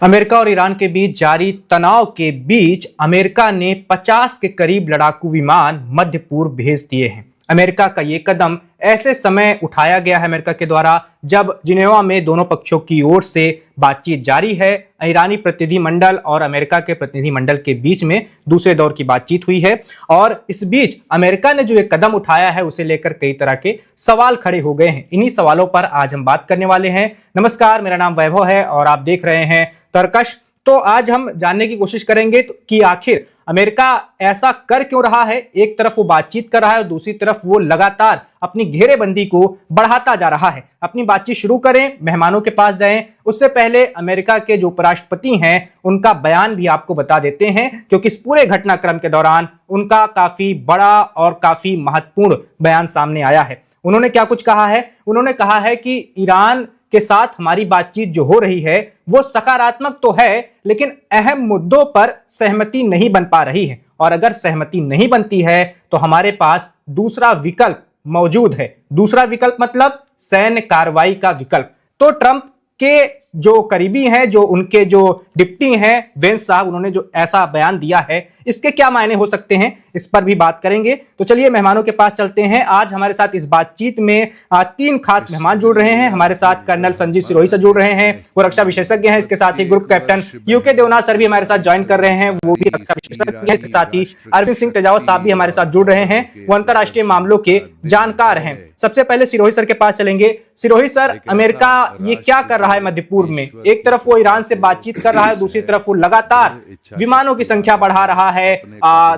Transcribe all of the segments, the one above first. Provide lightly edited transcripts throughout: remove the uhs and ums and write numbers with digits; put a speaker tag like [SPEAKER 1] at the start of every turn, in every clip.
[SPEAKER 1] America और Iran के बीच जारी तनाव के बीच अमेरिका ने 50 के करीब लड़ाकू विमान मध्य पूर्व भेज दिए हैं। अमेरिका का ये कदम ऐसे समय उठाया गया है अमेरिका के द्वारा जब जिनेवा में दोनों पक्षों की ओर से बातचीत जारी है। ईरानी प्रतिनिधिमंडल और अमेरिका के प्रतिनिधिमंडल के बीच में दूसरे दौर की बातचीत हुई है और इस बीच अमेरिका ने जो एक कदम उठाया है उसे लेकर कई तरह के सवाल खड़े हो गए हैं। इन्हीं सवालों पर आज हम बात करने वाले हैं। नमस्कार, मेरा नाम वैभव है और आप देख रहे हैं तर्कश। तो आज हम जानने की कोशिश करेंगे कि आखिर अमेरिका ऐसा कर क्यों रहा है। एक तरफ वो बातचीत कर रहा है और दूसरी तरफ वो लगातार अपनी घेरेबंदी को बढ़ाता जा रहा है। अपनी बातचीत शुरू करें, मेहमानों के पास जाएं, उससे पहले अमेरिका के जो उपराष्ट्रपति हैं उनका बयान भी आपको बता देते हैं, क्योंकि इस पूरे घटनाक्रम के दौरान उनका काफी बड़ा और काफी महत्वपूर्ण बयान सामने आया है। उन्होंने क्या कुछ कहा है? उन्होंने कहा है कि ईरान के साथ हमारी बातचीत जो हो रही है वो सकारात्मक तो है, लेकिन अहम मुद्दों पर सहमति नहीं बन पा रही है और अगर सहमति नहीं बनती है तो हमारे पास दूसरा विकल्प मौजूद है। दूसरा विकल्प मतलब सैन्य कार्रवाई का विकल्प। तो ट्रंप के जो करीबी हैं, जो उनके जो डिप्टी हैं वेंस साहब, उन्होंने जो ऐसा बयान दिया है इसके क्या मायने हो सकते हैं, इस पर भी बात करेंगे। तो चलिए मेहमानों के पास चलते हैं। आज हमारे साथ इस बातचीत में 3 खास मेहमान जुड़ रहे हैं। हमारे साथ कर्नल संजीव सिरोही सर जुड़ रहे हैं, वो रक्षा विशेषज्ञ हैं। इसके साथ ही group captain U K Devnath sir भी हमारे साथ ज्वाइन कर रहे हैं, वो भी रक्षा विशेषज्ञ हैं। इसके साथ ही अरविंद सिंह तेजावत साहब भी हमारे साथ जुड़ रहे हैं, वो अंतरराष्ट्रीय मामलों के जानकार हैं। सबसे पहले सिरोही सर के पास चलेंगे। सिरोही सर, अमेरिका ये क्या कर रहा है मध्य पूर्व में? एक तरफ वो ईरान से बातचीत कर रहा है, दूसरी तरफ वो लगातार विमानों की संख्या बढ़ा रहा है,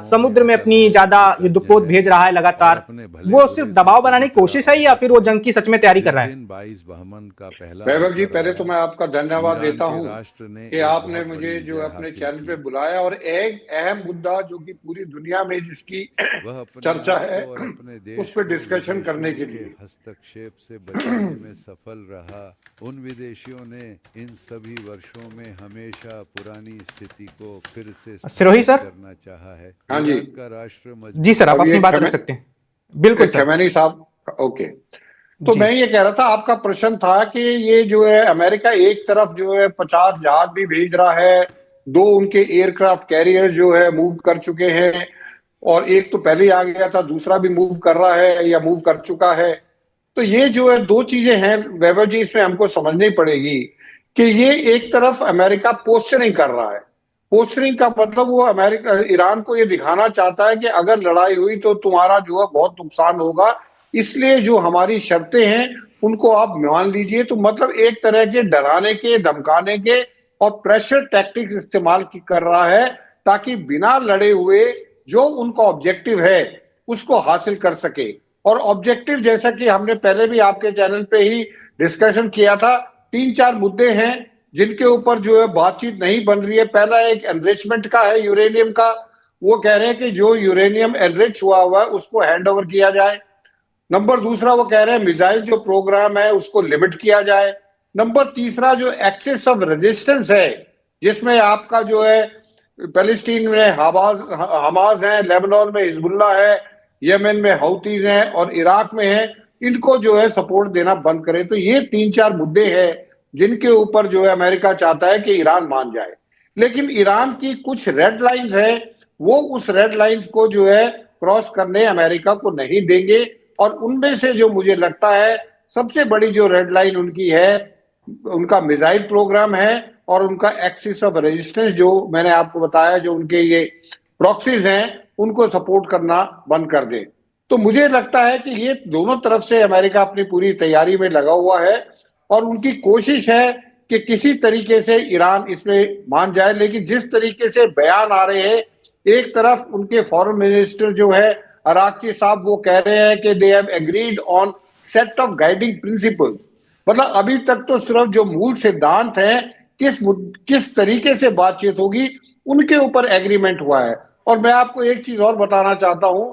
[SPEAKER 1] समुद्र में अपनी ज्यादा युद्धपोत भेज रहा है लगातार। वो सिर्फ दबाव बनाने की कोशिश है या फिर वो जंग की सच में तैयारी कर रहा है?
[SPEAKER 2] वैभव जी, पहले तो मैं आपका धन्यवाद देता हूं कि आपने मुझे जो अपने चैनल पे बुलाया और एक अहम मुद्दा जो कि पूरी दुनिया में जिसकी चर्चा है उस पर डिस्कशन करने के लिए
[SPEAKER 3] हस्तक्षेप से बचने में सफल रहा। उन विदेशियों ने इन सभी वर्षों में हमेशा पुरानी स्थिति को फिर से
[SPEAKER 1] सिरोही सर
[SPEAKER 3] करना चाहा है।
[SPEAKER 2] हाँ जी,
[SPEAKER 3] का राष्ट्र
[SPEAKER 1] जी सर, आप अपनी बात कर सकते हैं। बिल्कुल सर।
[SPEAKER 2] खमैनी साहब, ओके। तो मैं ये कह रहा था, आपका प्रश्न था कि ये जो है अमेरिका एक तरफ जो है 50 जहाज भी भेज रहा है, 2 उनके एयरक्राफ्ट कैरियर जो है मूव कर चुके हैं और एक तो पहले आ गया था, दूसरा भी मूव कर रहा है या मूव कर चुका है। तो ये जो है 2 चीजें हैं वैभव जी, इसमें हमको समझनी पड़ेगी कि ये एक तरफ अमेरिका पोस्चरिंग कर रहा है। पोस्टरिंग का मतलब वो अमेरिका ईरान को ये दिखाना चाहता है कि अगर लड़ाई हुई तो तुम्हारा जो है बहुत नुकसान होगा, इसलिए जो हमारी शर्तें हैं उनको आप मान लीजिए। तो मतलब एक तरह के डराने के, धमकाने के और प्रेशर टैक्टिक्स इस्तेमाल कर रहा है ताकि बिना लड़े हुए जो उनका ऑब्जेक्टिव है उसको हासिल कर सके। और ऑब्जेक्टिव जैसा कि हमने पहले भी आपके चैनल पे ही डिस्कशन किया था, 3-4 मुद्दे हैं जिनके ऊपर जो है बातचीत नहीं बन रही है। पहला एक एनरिचमेंट का है, यूरेनियम का। वो कह रहे हैं कि जो यूरेनियम एनरिच हुआ है उसको हैंड ओवर किया जाए। नंबर दूसरा वो कह रहे हैं मिसाइल जो प्रोग्राम है उसको लिमिट किया जाए। नंबर तीसरा जो एक्सेस ऑफ रेजिस्टेंस है, जिसमें आपका जो है पैलेस्टीन में हमास है, लेबनान में हिजबुल्लाह है, यमन में हौतीज हैं और इराक में है, इनको जो है सपोर्ट देना बंद करे। तो ये 3-4 मुद्दे हैं जिनके ऊपर जो है अमेरिका चाहता है कि ईरान मान जाए। लेकिन ईरान की कुछ रेड लाइंस है, वो उस रेड लाइंस को जो है क्रॉस करने अमेरिका को नहीं देंगे। और उनमें से जो मुझे लगता है सबसे बड़ी जो रेड लाइन उनकी है, उनका मिसाइल प्रोग्राम है और उनका एक्सिस ऑफ रेजिस्टेंस, जो मैंने आपको बताया, जो उनके ये प्रॉक्सीज हैं उनको सपोर्ट करना बंद कर दें। तो मुझे लगता है कि ये दोनों तरफ से अमेरिका अपनी पूरी तैयारी में लगा हुआ है और उनकी कोशिश है कि किसी तरीके से ईरान इसमें मान जाए। लेकिन जिस तरीके से बयान आ रहे हैं, एक तरफ उनके फॉरेन मिनिस्टर जो है अराक्ची साहब, वो कह रहे हैं कि they have agreed on set of guiding principal. मतलब अभी तक तो सिर्फ जो मूल सिद्धांत हैं, किस तरीके से बातचीत होगी उनके ऊपर एग्रीमेंट हुआ है। और मैं आपको एक चीज और बताना चाहता हूं,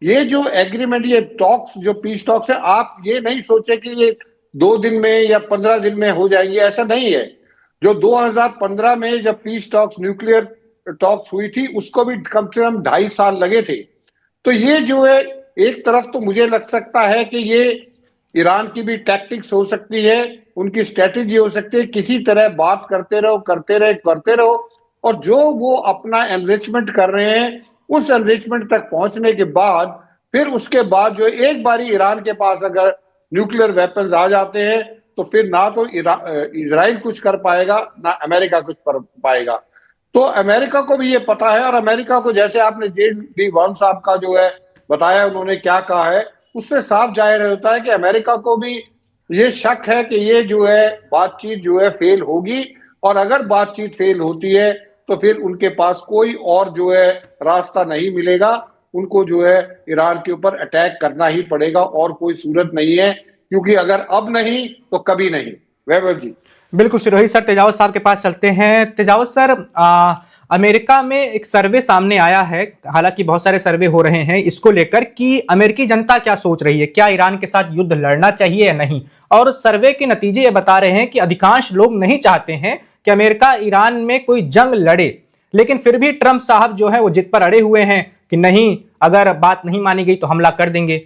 [SPEAKER 2] ये जो एग्रीमेंट, ये टॉक्स, जो पीस टॉक्स है, आप ये नहीं सोचे कि ये 2 दिन में या 15 दिन में हो जाएंगे, ऐसा नहीं है। जो 2015 में जब पीस टॉक्स, न्यूक्लियर टॉक्स हुई थी, उसको भी कम से कम 2.5 साल लगे थे। तो ये जो है एक तरफ तो मुझे लग सकता है कि ये ईरान की भी टैक्टिक्स हो सकती है, उनकी स्ट्रेटेजी हो सकती है, किसी तरह बात करते रहो और जो वो अपना एनरिचमेंट कर रहे हैं उस एनरिचमेंट तक पहुंचने के बाद फिर उसके बाद जो एक बारी ईरान के पास अगर न्यूक्लियर वेपन्स आ जाते हैं तो फिर ना तो इजराइल कुछ कर पाएगा ना अमेरिका कुछ कर पाएगा। तो अमेरिका को भी ये पता है और अमेरिका को, जैसे आपने जे.डी. वांस साहब का जो है बताया उन्होंने क्या कहा है, उससे साफ जाहिर होता है कि अमेरिका को भी ये शक है कि ये जो है बातचीत जो है फेल होगी और अगर बातचीत फेल होती है तो फिर उनके पास कोई और जो है रास्ता नहीं मिलेगा, उनको जो है ईरान के ऊपर अटैक करना ही पड़ेगा और कोई सूरत नहीं है, क्योंकि अगर अब नहीं तो कभी नहीं। वैभव जी।
[SPEAKER 1] बिल्कुल सिरोही सर, तेजावत साहब के पास चलते हैं। तेजावत सर, अमेरिका में एक सर्वे सामने आया है, हालांकि बहुत सारे सर्वे हो रहे हैं इसको लेकर कि अमेरिकी जनता क्या सोच रही है, क्या ईरान के साथ युद्ध लड़ना चाहिए या नहीं। और सर्वे के नतीजे ये बता रहे हैं कि अधिकांश लोग नहीं चाहते हैं कि अमेरिका ईरान में कोई जंग लड़े, लेकिन फिर भी ट्रंप साहब जो है वो जिद पर अड़े हुए हैं कि नहीं, अगर बात नहीं मानी गई तो हमला कर देंगे।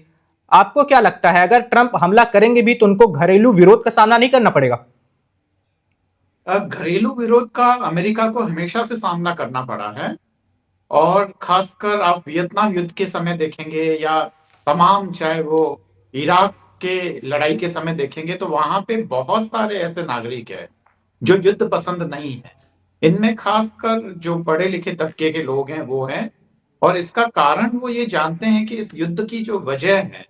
[SPEAKER 1] आपको क्या लगता है, अगर ट्रंप हमला करेंगे भी तो उनको घरेलू विरोध का सामना नहीं करना पड़ेगा?
[SPEAKER 4] घरेलू विरोध का अमेरिका को हमेशा से सामना करना पड़ा है और खासकर आप वियतनाम युद्ध के समय देखेंगे या तमाम, चाहे वो इराक के लड़ाई के समय देखेंगे, तो वहां पे बहुत सारे ऐसे नागरिक हैं जो युद्ध पसंद नहीं है। इनमें खासकर जो पढ़े लिखे तबके के लोग हैं वो हैं, और इसका कारण वो ये जानते हैं कि इस युद्ध की जो वजह है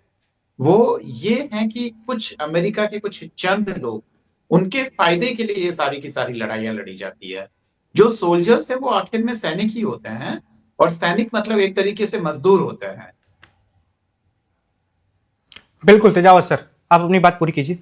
[SPEAKER 4] वो ये है कि कुछ अमेरिका के कुछ चंद लोग, उनके फायदे के लिए ये सारी की सारी लड़ाइयां लड़ी जाती है। जो सोल्जर्स है वो आखिर में सैनिक ही होते हैं, और सैनिक मतलब एक तरीके से मजदूर होते हैं।
[SPEAKER 1] बिल्कुल तेजावत सर, आप अपनी बात पूरी कीजिए।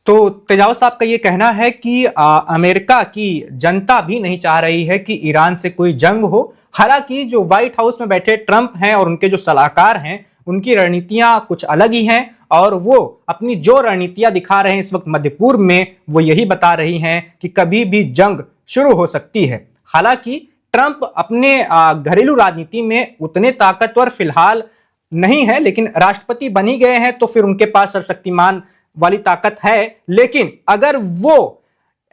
[SPEAKER 1] तो तेजावत साहब का ये कहना है कि अमेरिका की जनता भी नहीं चाह रही है कि ईरान से कोई जंग हो। हालांकि जो व्हाइट हाउस में बैठे ट्रंप हैं और उनके जो सलाहकार हैं, उनकी रणनीतियां कुछ अलग ही हैं और वो अपनी जो रणनीतियां दिखा रहे हैं इस वक्त मध्य पूर्व में, वो यही बता रही हैं कि कभी भी जंग शुरू हो सकती है। हालांकि ट्रंप अपने घरेलू राजनीति में उतने ताकतवर फिलहाल नहीं है, लेकिन राष्ट्रपति बन ही गए हैं तो फिर उनके पास सर्वशक्तिमान वाली ताकत है। लेकिन अगर वो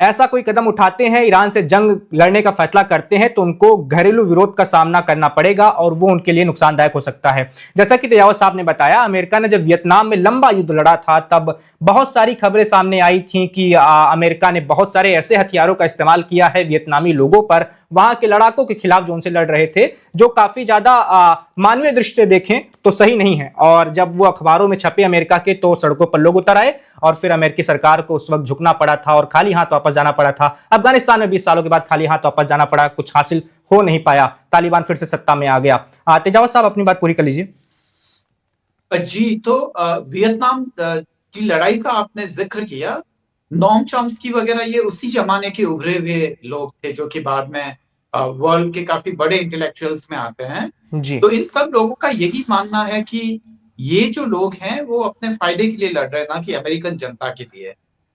[SPEAKER 1] ऐसा कोई कदम उठाते हैं, ईरान से जंग लड़ने का फैसला करते हैं, तो उनको घरेलू विरोध का सामना करना पड़ेगा और वो उनके लिए नुकसानदायक हो सकता है। जैसा कि तेजावत साहब ने बताया, अमेरिका ने जब वियतनाम में लंबा युद्ध लड़ा था तब बहुत सारी खबरें सामने आई थी कि अमेरिका ने बहुत सारे ऐसे हथियारों का इस्तेमाल किया है वियतनामी लोगों पर, वहां के लड़ाकों के खिलाफ जो उनसे लड़ रहे थे, जो काफी ज्यादा मानवीय दृष्टि से देखें तो सही नहीं है। और जब वो अखबारों में छपे अमेरिका के, तो सड़कों पर लोग उतर आए और फिर अमेरिकी सरकार को उस वक्त झुकना पड़ा था और खाली हाथ वापस जाना पड़ा था। अफगानिस्तान में 20 सालों के बाद खाली हाथ वापस जाना पड़ा, कुछ हासिल हो नहीं पाया, तालिबान फिर से सत्ता में आ गया। तेजावत साहब अपनी बात पूरी कर लीजिए।
[SPEAKER 4] जी, तो वियतनाम की लड़ाई का आपने जिक्र किया। नोम चॉम्स्की वगैरह ये उसी जमाने के उभरे हुए लोग थे जो कि बाद में वर्ल्ड के काफी बड़े इंटेलेक्चुअल्स में आते हैं
[SPEAKER 1] जी।
[SPEAKER 4] तो इन सब लोगों का यही मानना है कि ये जो लोग हैं वो अपने फायदे के लिए लड़ रहे हैं, ना कि अमेरिकन जनता के लिए,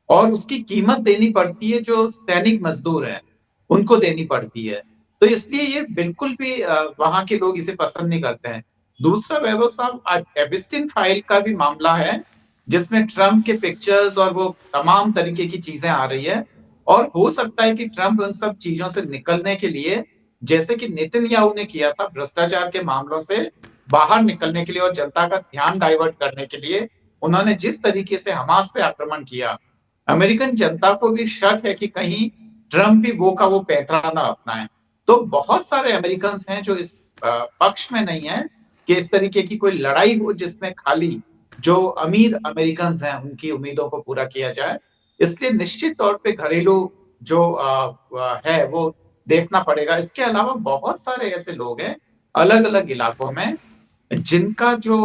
[SPEAKER 4] और उसकी कीमत देनी पड़ती है जो सैनिक मजदूर हैं उनको देनी पड़ती है। तो इसलिए ये बिल्कुल भी वहां के लोग इसे पसंद नहीं करते हैं। दूसरा, वैभव साहब, एपिस्टिन फाइल का भी मामला है जिसमें ट्रंप के पिक्चर्स और वो तमाम तरीके की चीजें आ रही है, और हो सकता है कि ट्रंप उन सब चीजों से निकलने के लिए, जैसे कि नेतन्याहू ने किया था भ्रष्टाचार के मामलों से बाहर निकलने के लिए और जनता का ध्यान डाइवर्ट करने के लिए, उन्होंने जिस तरीके से हमास पे आक्रमण किया, अमेरिकन जनता को भी शक है कि कहीं ट्रंप भी वो का वो पैंतरा ना अपनाए। तो बहुत सारे अमेरिकन हैं जो इस पक्ष में नहीं है कि इस तरीके की कोई लड़ाई हो जिसमें खाली जो अमीर अमेरिकन हैं उनकी उम्मीदों को पूरा किया जाए। इसलिए निश्चित तौर पे घरेलू जो है वो देखना पड़ेगा। इसके अलावा बहुत सारे ऐसे लोग हैं अलग अलग इलाकों में जिनका जो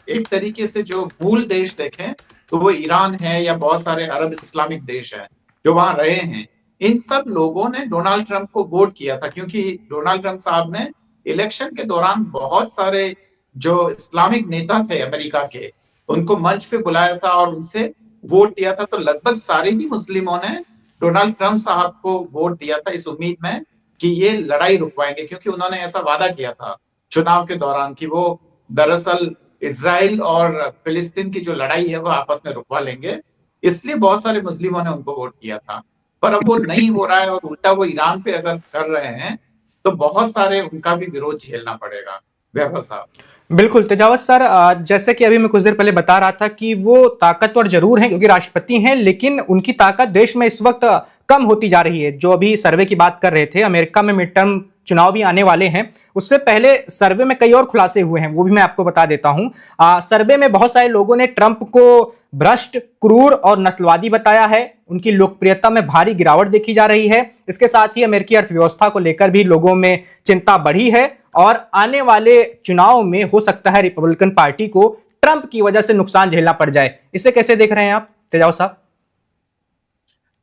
[SPEAKER 4] एक तरीके से जो मूल देश देखें तो वो ईरान है या बहुत सारे अरब इस्लामिक देश हैं जो वहां रहे हैं। इन सब लोगों ने डोनाल्ड ट्रंप को वोट किया था क्योंकि डोनाल्ड ट्रंप साहब ने इलेक्शन के दौरान बहुत सारे जो इस्लामिक नेता थे अमेरिका के उनको मंच पे बुलाया था और उनसे वोट दिया था। तो लगभग सारे ही मुस्लिमों ने डोनाल्ड ट्रंप साहब को वोट दिया था इस उम्मीद में कि ये लड़ाई रुकवाएंगे, क्योंकि उन्होंने ऐसा वादा किया था चुनाव के दौरान कि वो दरअसल इजराइल और फिलिस्तीन की जो लड़ाई है वो आपस में रुकवा लेंगे, इसलिए बहुत सारे मुस्लिमों ने उनको वोट किया था। पर अब वो नहीं हो रहा है और उल्टा वो ईरान पे अगर कर रहे हैं तो बहुत सारे उनका भी विरोध झेलना पड़ेगा। वैभव साहब।
[SPEAKER 1] बिल्कुल तेजावत सर, जैसे कि अभी मैं कुछ देर पहले बता रहा था कि वो ताकतवर जरूर हैं क्योंकि राष्ट्रपति हैं, लेकिन उनकी ताकत देश में इस वक्त कम होती जा रही है। जो अभी सर्वे की बात कर रहे थे, अमेरिका में मिड टर्म चुनाव भी आने वाले हैं, उससे पहले सर्वे में कई और खुलासे हुए हैं, वो भी मैं आपको बता देता हूं। सर्वे में बहुत सारे लोगों ने ट्रंप को भ्रष्ट, क्रूर और नस्लवादी बताया है। उनकी लोकप्रियता में भारी गिरावट देखी जा रही है। इसके साथ ही अमेरिकी अर्थव्यवस्था को लेकर भी लोगों में चिंता बढ़ी है और आने वाले चुनाव में हो सकता है रिपब्लिकन पार्टी को ट्रंप की वजह से नुकसान झेलना पड़ जाए। इसे कैसे देख रहे हैं आप तेजाव साहब?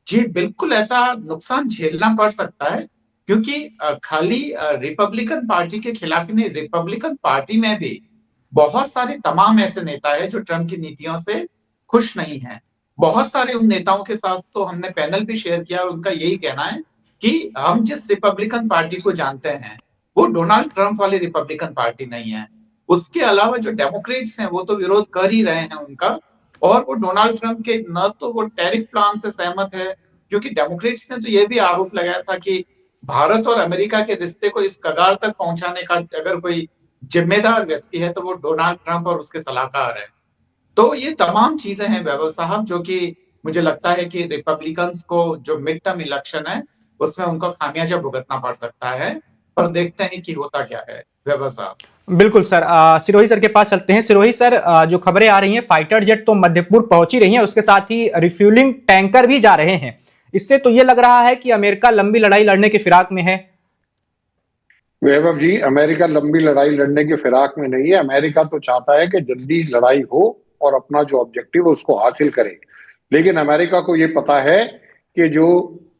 [SPEAKER 4] जी बिल्कुल, ऐसा नुकसान झेलना पड़ सकता है क्योंकि खाली रिपब्लिकन पार्टी के खिलाफ ही नहीं, रिपब्लिकन पार्टी में भी बहुत सारे तमाम ऐसे नेता हैं जो ट्रंप की नीतियों से खुश नहीं हैं। बहुत सारे उन नेताओं के साथ तो हमने पैनल भी शेयर किया और उनका यही कहना है कि हम जिस रिपब्लिकन पार्टी को जानते हैं वो डोनाल्ड ट्रंप वाली रिपब्लिकन पार्टी नहीं है। उसके अलावा जो डेमोक्रेट्स हैं वो तो विरोध कर ही रहे हैं उनका, और वो डोनाल्ड ट्रंप के न तो वो टैरिफ प्लान से सहमत है, क्योंकि डेमोक्रेट्स ने तो ये भी आरोप लगाया था कि भारत और अमेरिका के रिश्ते को इस कगार तक पहुंचाने का अगर कोई जिम्मेदार व्यक्ति है तो वो डोनाल्ड ट्रंप और उसके सलाहकार है। तो ये तमाम चीजें हैं वैभव साहब जो कि मुझे लगता है कि रिपब्लिकन्स को जो मिड टर्म इलेक्शन है उसमें उनको खामियाजा भुगतना पड़ सकता है, पर देखते हैं कि होता क्या है। वैभव साहब।
[SPEAKER 1] बिल्कुल सर, सिरोही सर के पास चलते हैं। सिरोही सर, जो खबरें आ रही हैं, फाइटर जेट तो मध्यपूर्व पहुंच ही रही हैं, उसके साथ ही रिफ्यूलिंग टैंकर भी जा रहे हैं। इससे तो ये लग रहा है कि अमेरिका लंबी लड़ाई लड़ने की फिराक में है।
[SPEAKER 2] वैभव जी, अमेरिका लंबी लड़ाई लड़ने की फिराक में नहीं है। अमेरिका तो चाहता है कि जल्दी लड़ाई हो और अपना जो ऑब्जेक्टिव है उसको हासिल करे। लेकिन अमेरिका को ये पता है कि जो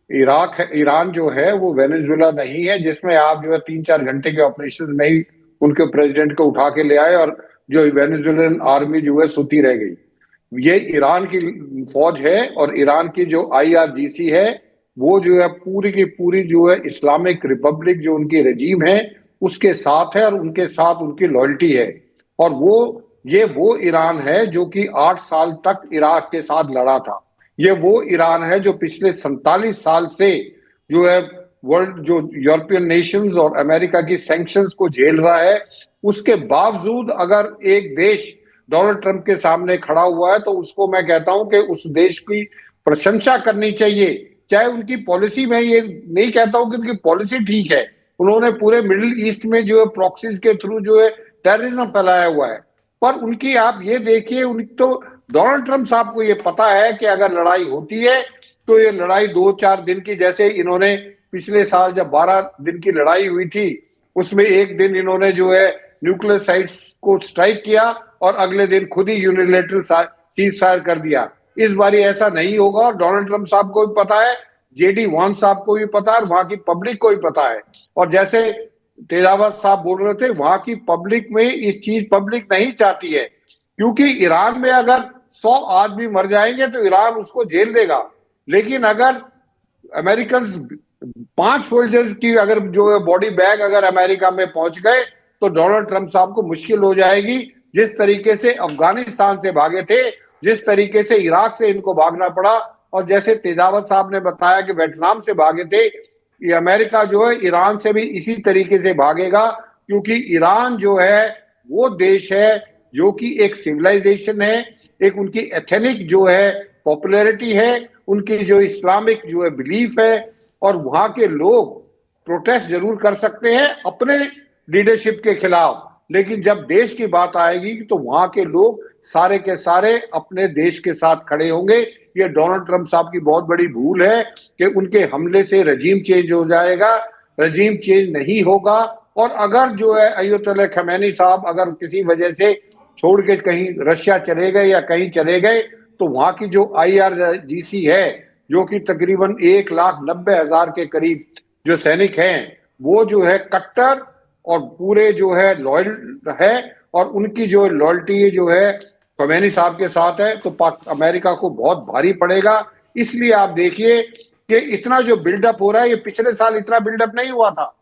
[SPEAKER 2] इराक है, ईरान जो है वो वेनेजुएला नहीं है जिसमें आप जो है 3-4 घंटे के ऑपरेशन में ही उनके प्रेसिडेंट को उठा के ले आए और जो वेनेजुएलन आर्मी जो है सुती रह गई। ये ईरान की फौज है और ईरान की जो IRGC है वो जो है पूरी की पूरी जो है इस्लामिक रिपब्लिक जो उनकी रजीम है उसके साथ है और उनके साथ उनकी लॉयल्टी है। और वो ईरान है जो कि 8 साल तक इराक के साथ लड़ा था। ये वो ईरान है जो पिछले 47 साल से जो है वर्ल्ड जो यूरोपियन नेशंस और अमेरिका की सैंक्शंस को झेल रहा है। उसके बावजूद अगर एक देश डोनाल्ड ट्रंप के सामने खड़ा हुआ है तो उसको मैं कहता हूं कि उस देश की प्रशंसा करनी चाहिए। चाहे उनकी पॉलिसी, में ये नहीं कहता हूं कि उनकी पॉलिसी ठीक है, उन्होंने पूरे मिडिल ईस्ट में जो है प्रॉक्सीज के थ्रू जो है टेररिज्म फैलाया हुआ है, पर उनकी आप ये देखिए, उन तो डोनाल्ड ट्रंप साहब को ये पता है कि अगर लड़ाई होती है तो ये लड़ाई 2-4 दिन की, जैसे इन्होंने पिछले साल जब 12 दिन की लड़ाई हुई थी उसमें एक दिन इन्होंने जो है न्यूक्लियर साइट्स को स्ट्राइक किया और अगले दिन खुद ही यूनिलैटरल सीज फायर कर दिया। इस बारी ऐसा नहीं होगा और डोनाल्ड ट्रंप साहब को भी पता है, JD वांस साहब को भी पता है और वहां की पब्लिक को भी पता है। और जैसे तेजावत साहब बोल रहे थे, वहां की पब्लिक में इस चीज पब्लिक नहीं चाहती है, क्योंकि ईरान में अगर 100 आदमी मर जाएंगे तो ईरान उसको झेल देगा। लेकिन अगर अमेरिकन 5 सोल्जर्स की अगर जो है बॉडी बैग अगर अमेरिका में पहुंच गए तो डोनाल्ड ट्रंप साहब को मुश्किल हो जाएगी। जिस तरीके से अफगानिस्तान से भागे थे, जिस तरीके से इराक से इनको भागना पड़ा, और जैसे तेजावत साहब ने बताया कि वियतनाम से भागे थे, ये अमेरिका जो है ईरान से भी इसी तरीके से भागेगा, क्योंकि ईरान जो है वो देश है जो कि एक सिविलाइजेशन है, एक उनकी एथनिक जो है पॉपुलैरिटी है, उनकी जो इस्लामिक जो है बिलीफ है, और वहां के लोग प्रोटेस्ट जरूर कर सकते हैं अपने लीडरशिप के खिलाफ, लेकिन जब देश की बात आएगी तो वहां के लोग सारे के सारे अपने देश के साथ खड़े होंगे। ये डोनाल्ड ट्रंप साहब की बहुत बड़ी भूल है कि उनके हमले से रजीम चेंज हो जाएगा। रजीम चेंज नहीं होगा, और अगर जो है अयतुल्ला खमैनी साहब अगर किसी वजह से छोड़ के कहीं रशिया चले गए या कहीं चले गए तो वहां की जो IRGC है, जो कि तकरीबन 1,90,000 के करीब जो सैनिक हैं, वो जो है कट्टर और पूरे जो है लॉयल है, और उनकी जो लॉयल्टी जो है खमैनी साहब के साथ है, तो अमेरिका को बहुत भारी पड़ेगा। इसलिए आप देखिए कि इतना जो बिल्डअप हो रहा है, ये पिछले साल इतना बिल्डअप नहीं हुआ था।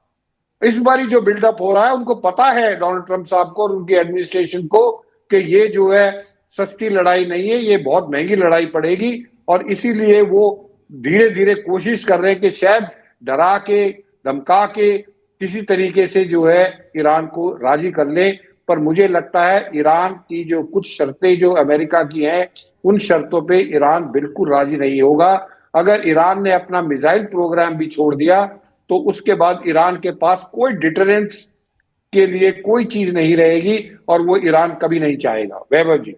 [SPEAKER 2] इस बारी जो बिल्डअप हो रहा है, उनको पता है डोनाल्ड ट्रंप साहब को और उनकी एडमिनिस्ट्रेशन को कि ये जो है सस्ती लड़ाई नहीं है, ये बहुत महंगी लड़ाई पड़ेगी, और इसीलिए वो धीरे धीरे कोशिश कर रहे हैं कि शायद डरा के, धमका के किसी तरीके से जो है ईरान को राजी कर ले। पर मुझे लगता है ईरान की जो कुछ शर्तें जो अमेरिका की हैं, उन शर्तों पे ईरान बिल्कुल राजी नहीं होगा। अगर ईरान ने अपना मिसाइल प्रोग्राम भी छोड़ दिया तो उसके बाद ईरान के पास कोई डिटरेंस के लिए कोई चीज नहीं रहेगी, और वो ईरान कभी नहीं चाहेगा। वैभव जी।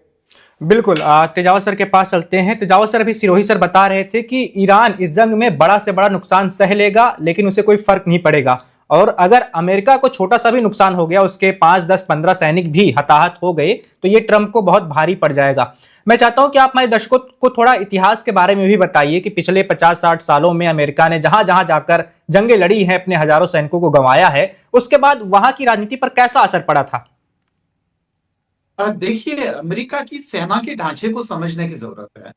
[SPEAKER 1] बिल्कुल, तेजावत सर के पास चलते हैं। तेजावत सर, अभी सिरोही सर बता रहे थे कि ईरान इस जंग में बड़ा से बड़ा नुकसान सह लेगा, लेकिन उसे कोई फर्क नहीं पड़ेगा, और अगर अमेरिका को छोटा सा भी नुकसान हो गया, उसके 5, 10, 15 सैनिक भी हताहत हो गए, तो ये ट्रंप को बहुत भारी पड़ जाएगा। मैं चाहता हूं कि आप हमारे दर्शकों को थोड़ा इतिहास के बारे में भी बताइए कि पिछले 50-60 सालों में अमेरिका ने जहां जहां जाकर जंगें लड़ी हैं, अपने हजारों सैनिकों को गंवाया है, उसके बाद वहां की राजनीति पर कैसा असर पड़ा था।
[SPEAKER 4] देखिए, अमेरिका की सेना के ढांचे को समझने की जरूरत है।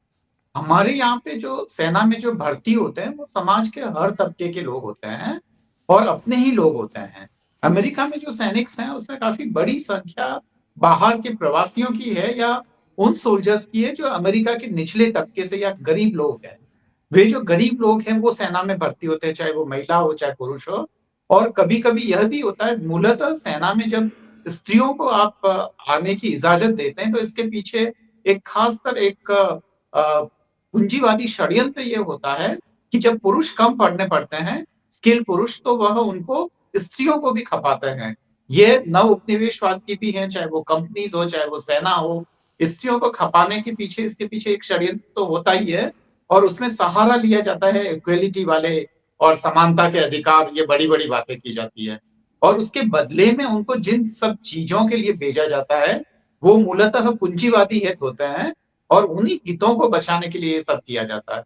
[SPEAKER 4] हमारे यहाँ पे जो सेना में जो भर्ती होते हैं वो समाज के हर तबके के लोग होते हैं और अपने ही लोग होते हैं। अमेरिका में जो सैनिक हैं उसमें काफी बड़ी संख्या बाहर के प्रवासियों की है या उन सोल्जर्स की है जो अमेरिका के निचले तबके से या गरीब लोग हैं। वे जो गरीब लोग हैं वो सेना में भर्ती होते हैं, चाहे वो महिला हो चाहे पुरुष हो। और कभी कभी यह भी होता है, मूलतः सेना में जब स्त्रियों को आप आने की इजाजत देते हैं तो इसके पीछे एक खासकर एक पूंजीवादी षड्यंत्र ये होता है कि जब पुरुष कम पढ़ने पड़ते हैं, स्किल पुरुष, तो वह उनको स्त्रियों को भी खपाते हैं। ये नव उपनिवेशवाद की भी है, चाहे वो कंपनीज हो चाहे वो सेना हो। स्त्रियों को खपाने के पीछे, इसके पीछे एक षड्यंत्र तो होता ही है, और उसमें सहारा लिया जाता है इक्वेलिटी वाले और समानता के अधिकार, ये बड़ी बड़ी बातें की जाती है। और उसके बदले में उनको जिन सब चीजों के लिए भेजा जाता है वो मूलतः पूंजीवादी हित होते हैं, और उन्हीं हितों को बचाने के लिए ये सब किया जाता है।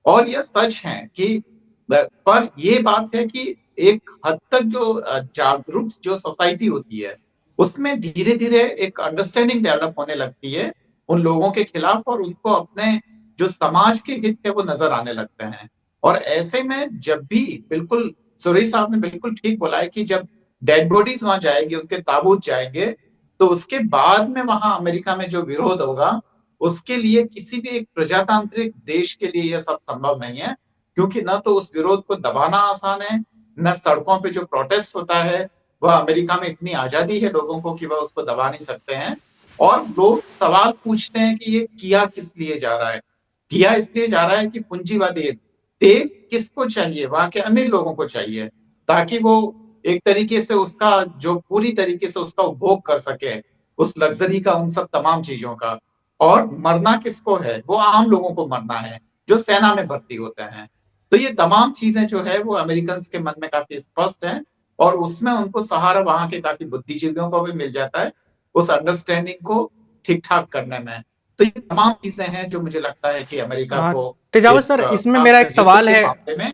[SPEAKER 4] और यह सच है कि, पर ये बात है कि एक हद तक जो जागरूक जो सोसाइटी होती है उसमें धीरे धीरे एक अंडरस्टैंडिंग डेवलप होने लगती है उन लोगों के खिलाफ, और उनको अपने जो समाज के हित है वो नजर आने लगते हैं। और ऐसे में जब भी, बिल्कुल सुरेश साहब ने बिल्कुल ठीक बोला है कि जब डेड बॉडीज वहां जाएंगे, उनके ताबूत जाएंगे, तो उसके बाद में वहां अमेरिका में जो विरोध होगा उसके लिए किसी भी एक प्रजातांत्रिक देश के लिए यह सब संभव नहीं है, क्योंकि न तो उस विरोध को दबाना आसान है, न सड़कों पे जो प्रोटेस्ट होता है वह, अमेरिका में इतनी आजादी है लोगों को कि वह उसको दबा नहीं सकते हैं। और लोग सवाल पूछते हैं कि ये किया किस लिए जा रहा है। किया इसलिए जा रहा है कि पूंजीवादी तेल किसको चाहिए, वहां के अमीर लोगों को चाहिए, ताकि वो एक तरीके से उसका जो पूरी तरीके से उसका उपभोग कर सके, उस लग्जरी का, उन सब तमाम चीजों का। और मरना किसको है, वो आम लोगों को मरना है जो सेना में भर्ती होते हैं। तो ये तमाम चीजें जो है वो अमेरिकन के मन में काफी स्पष्ट है, और उसमें उनको सहारा वहां के काफी बुद्धिजीवियों को भी मिल जाता है उस अंडरस्टैंडिंग को ठीक ठाक करने में। तो ये तमाम चीजें हैं जो मुझे लगता है कि अमेरिका को
[SPEAKER 1] तेजावत सर, इसमें मेरा एक सवाल है,
[SPEAKER 4] में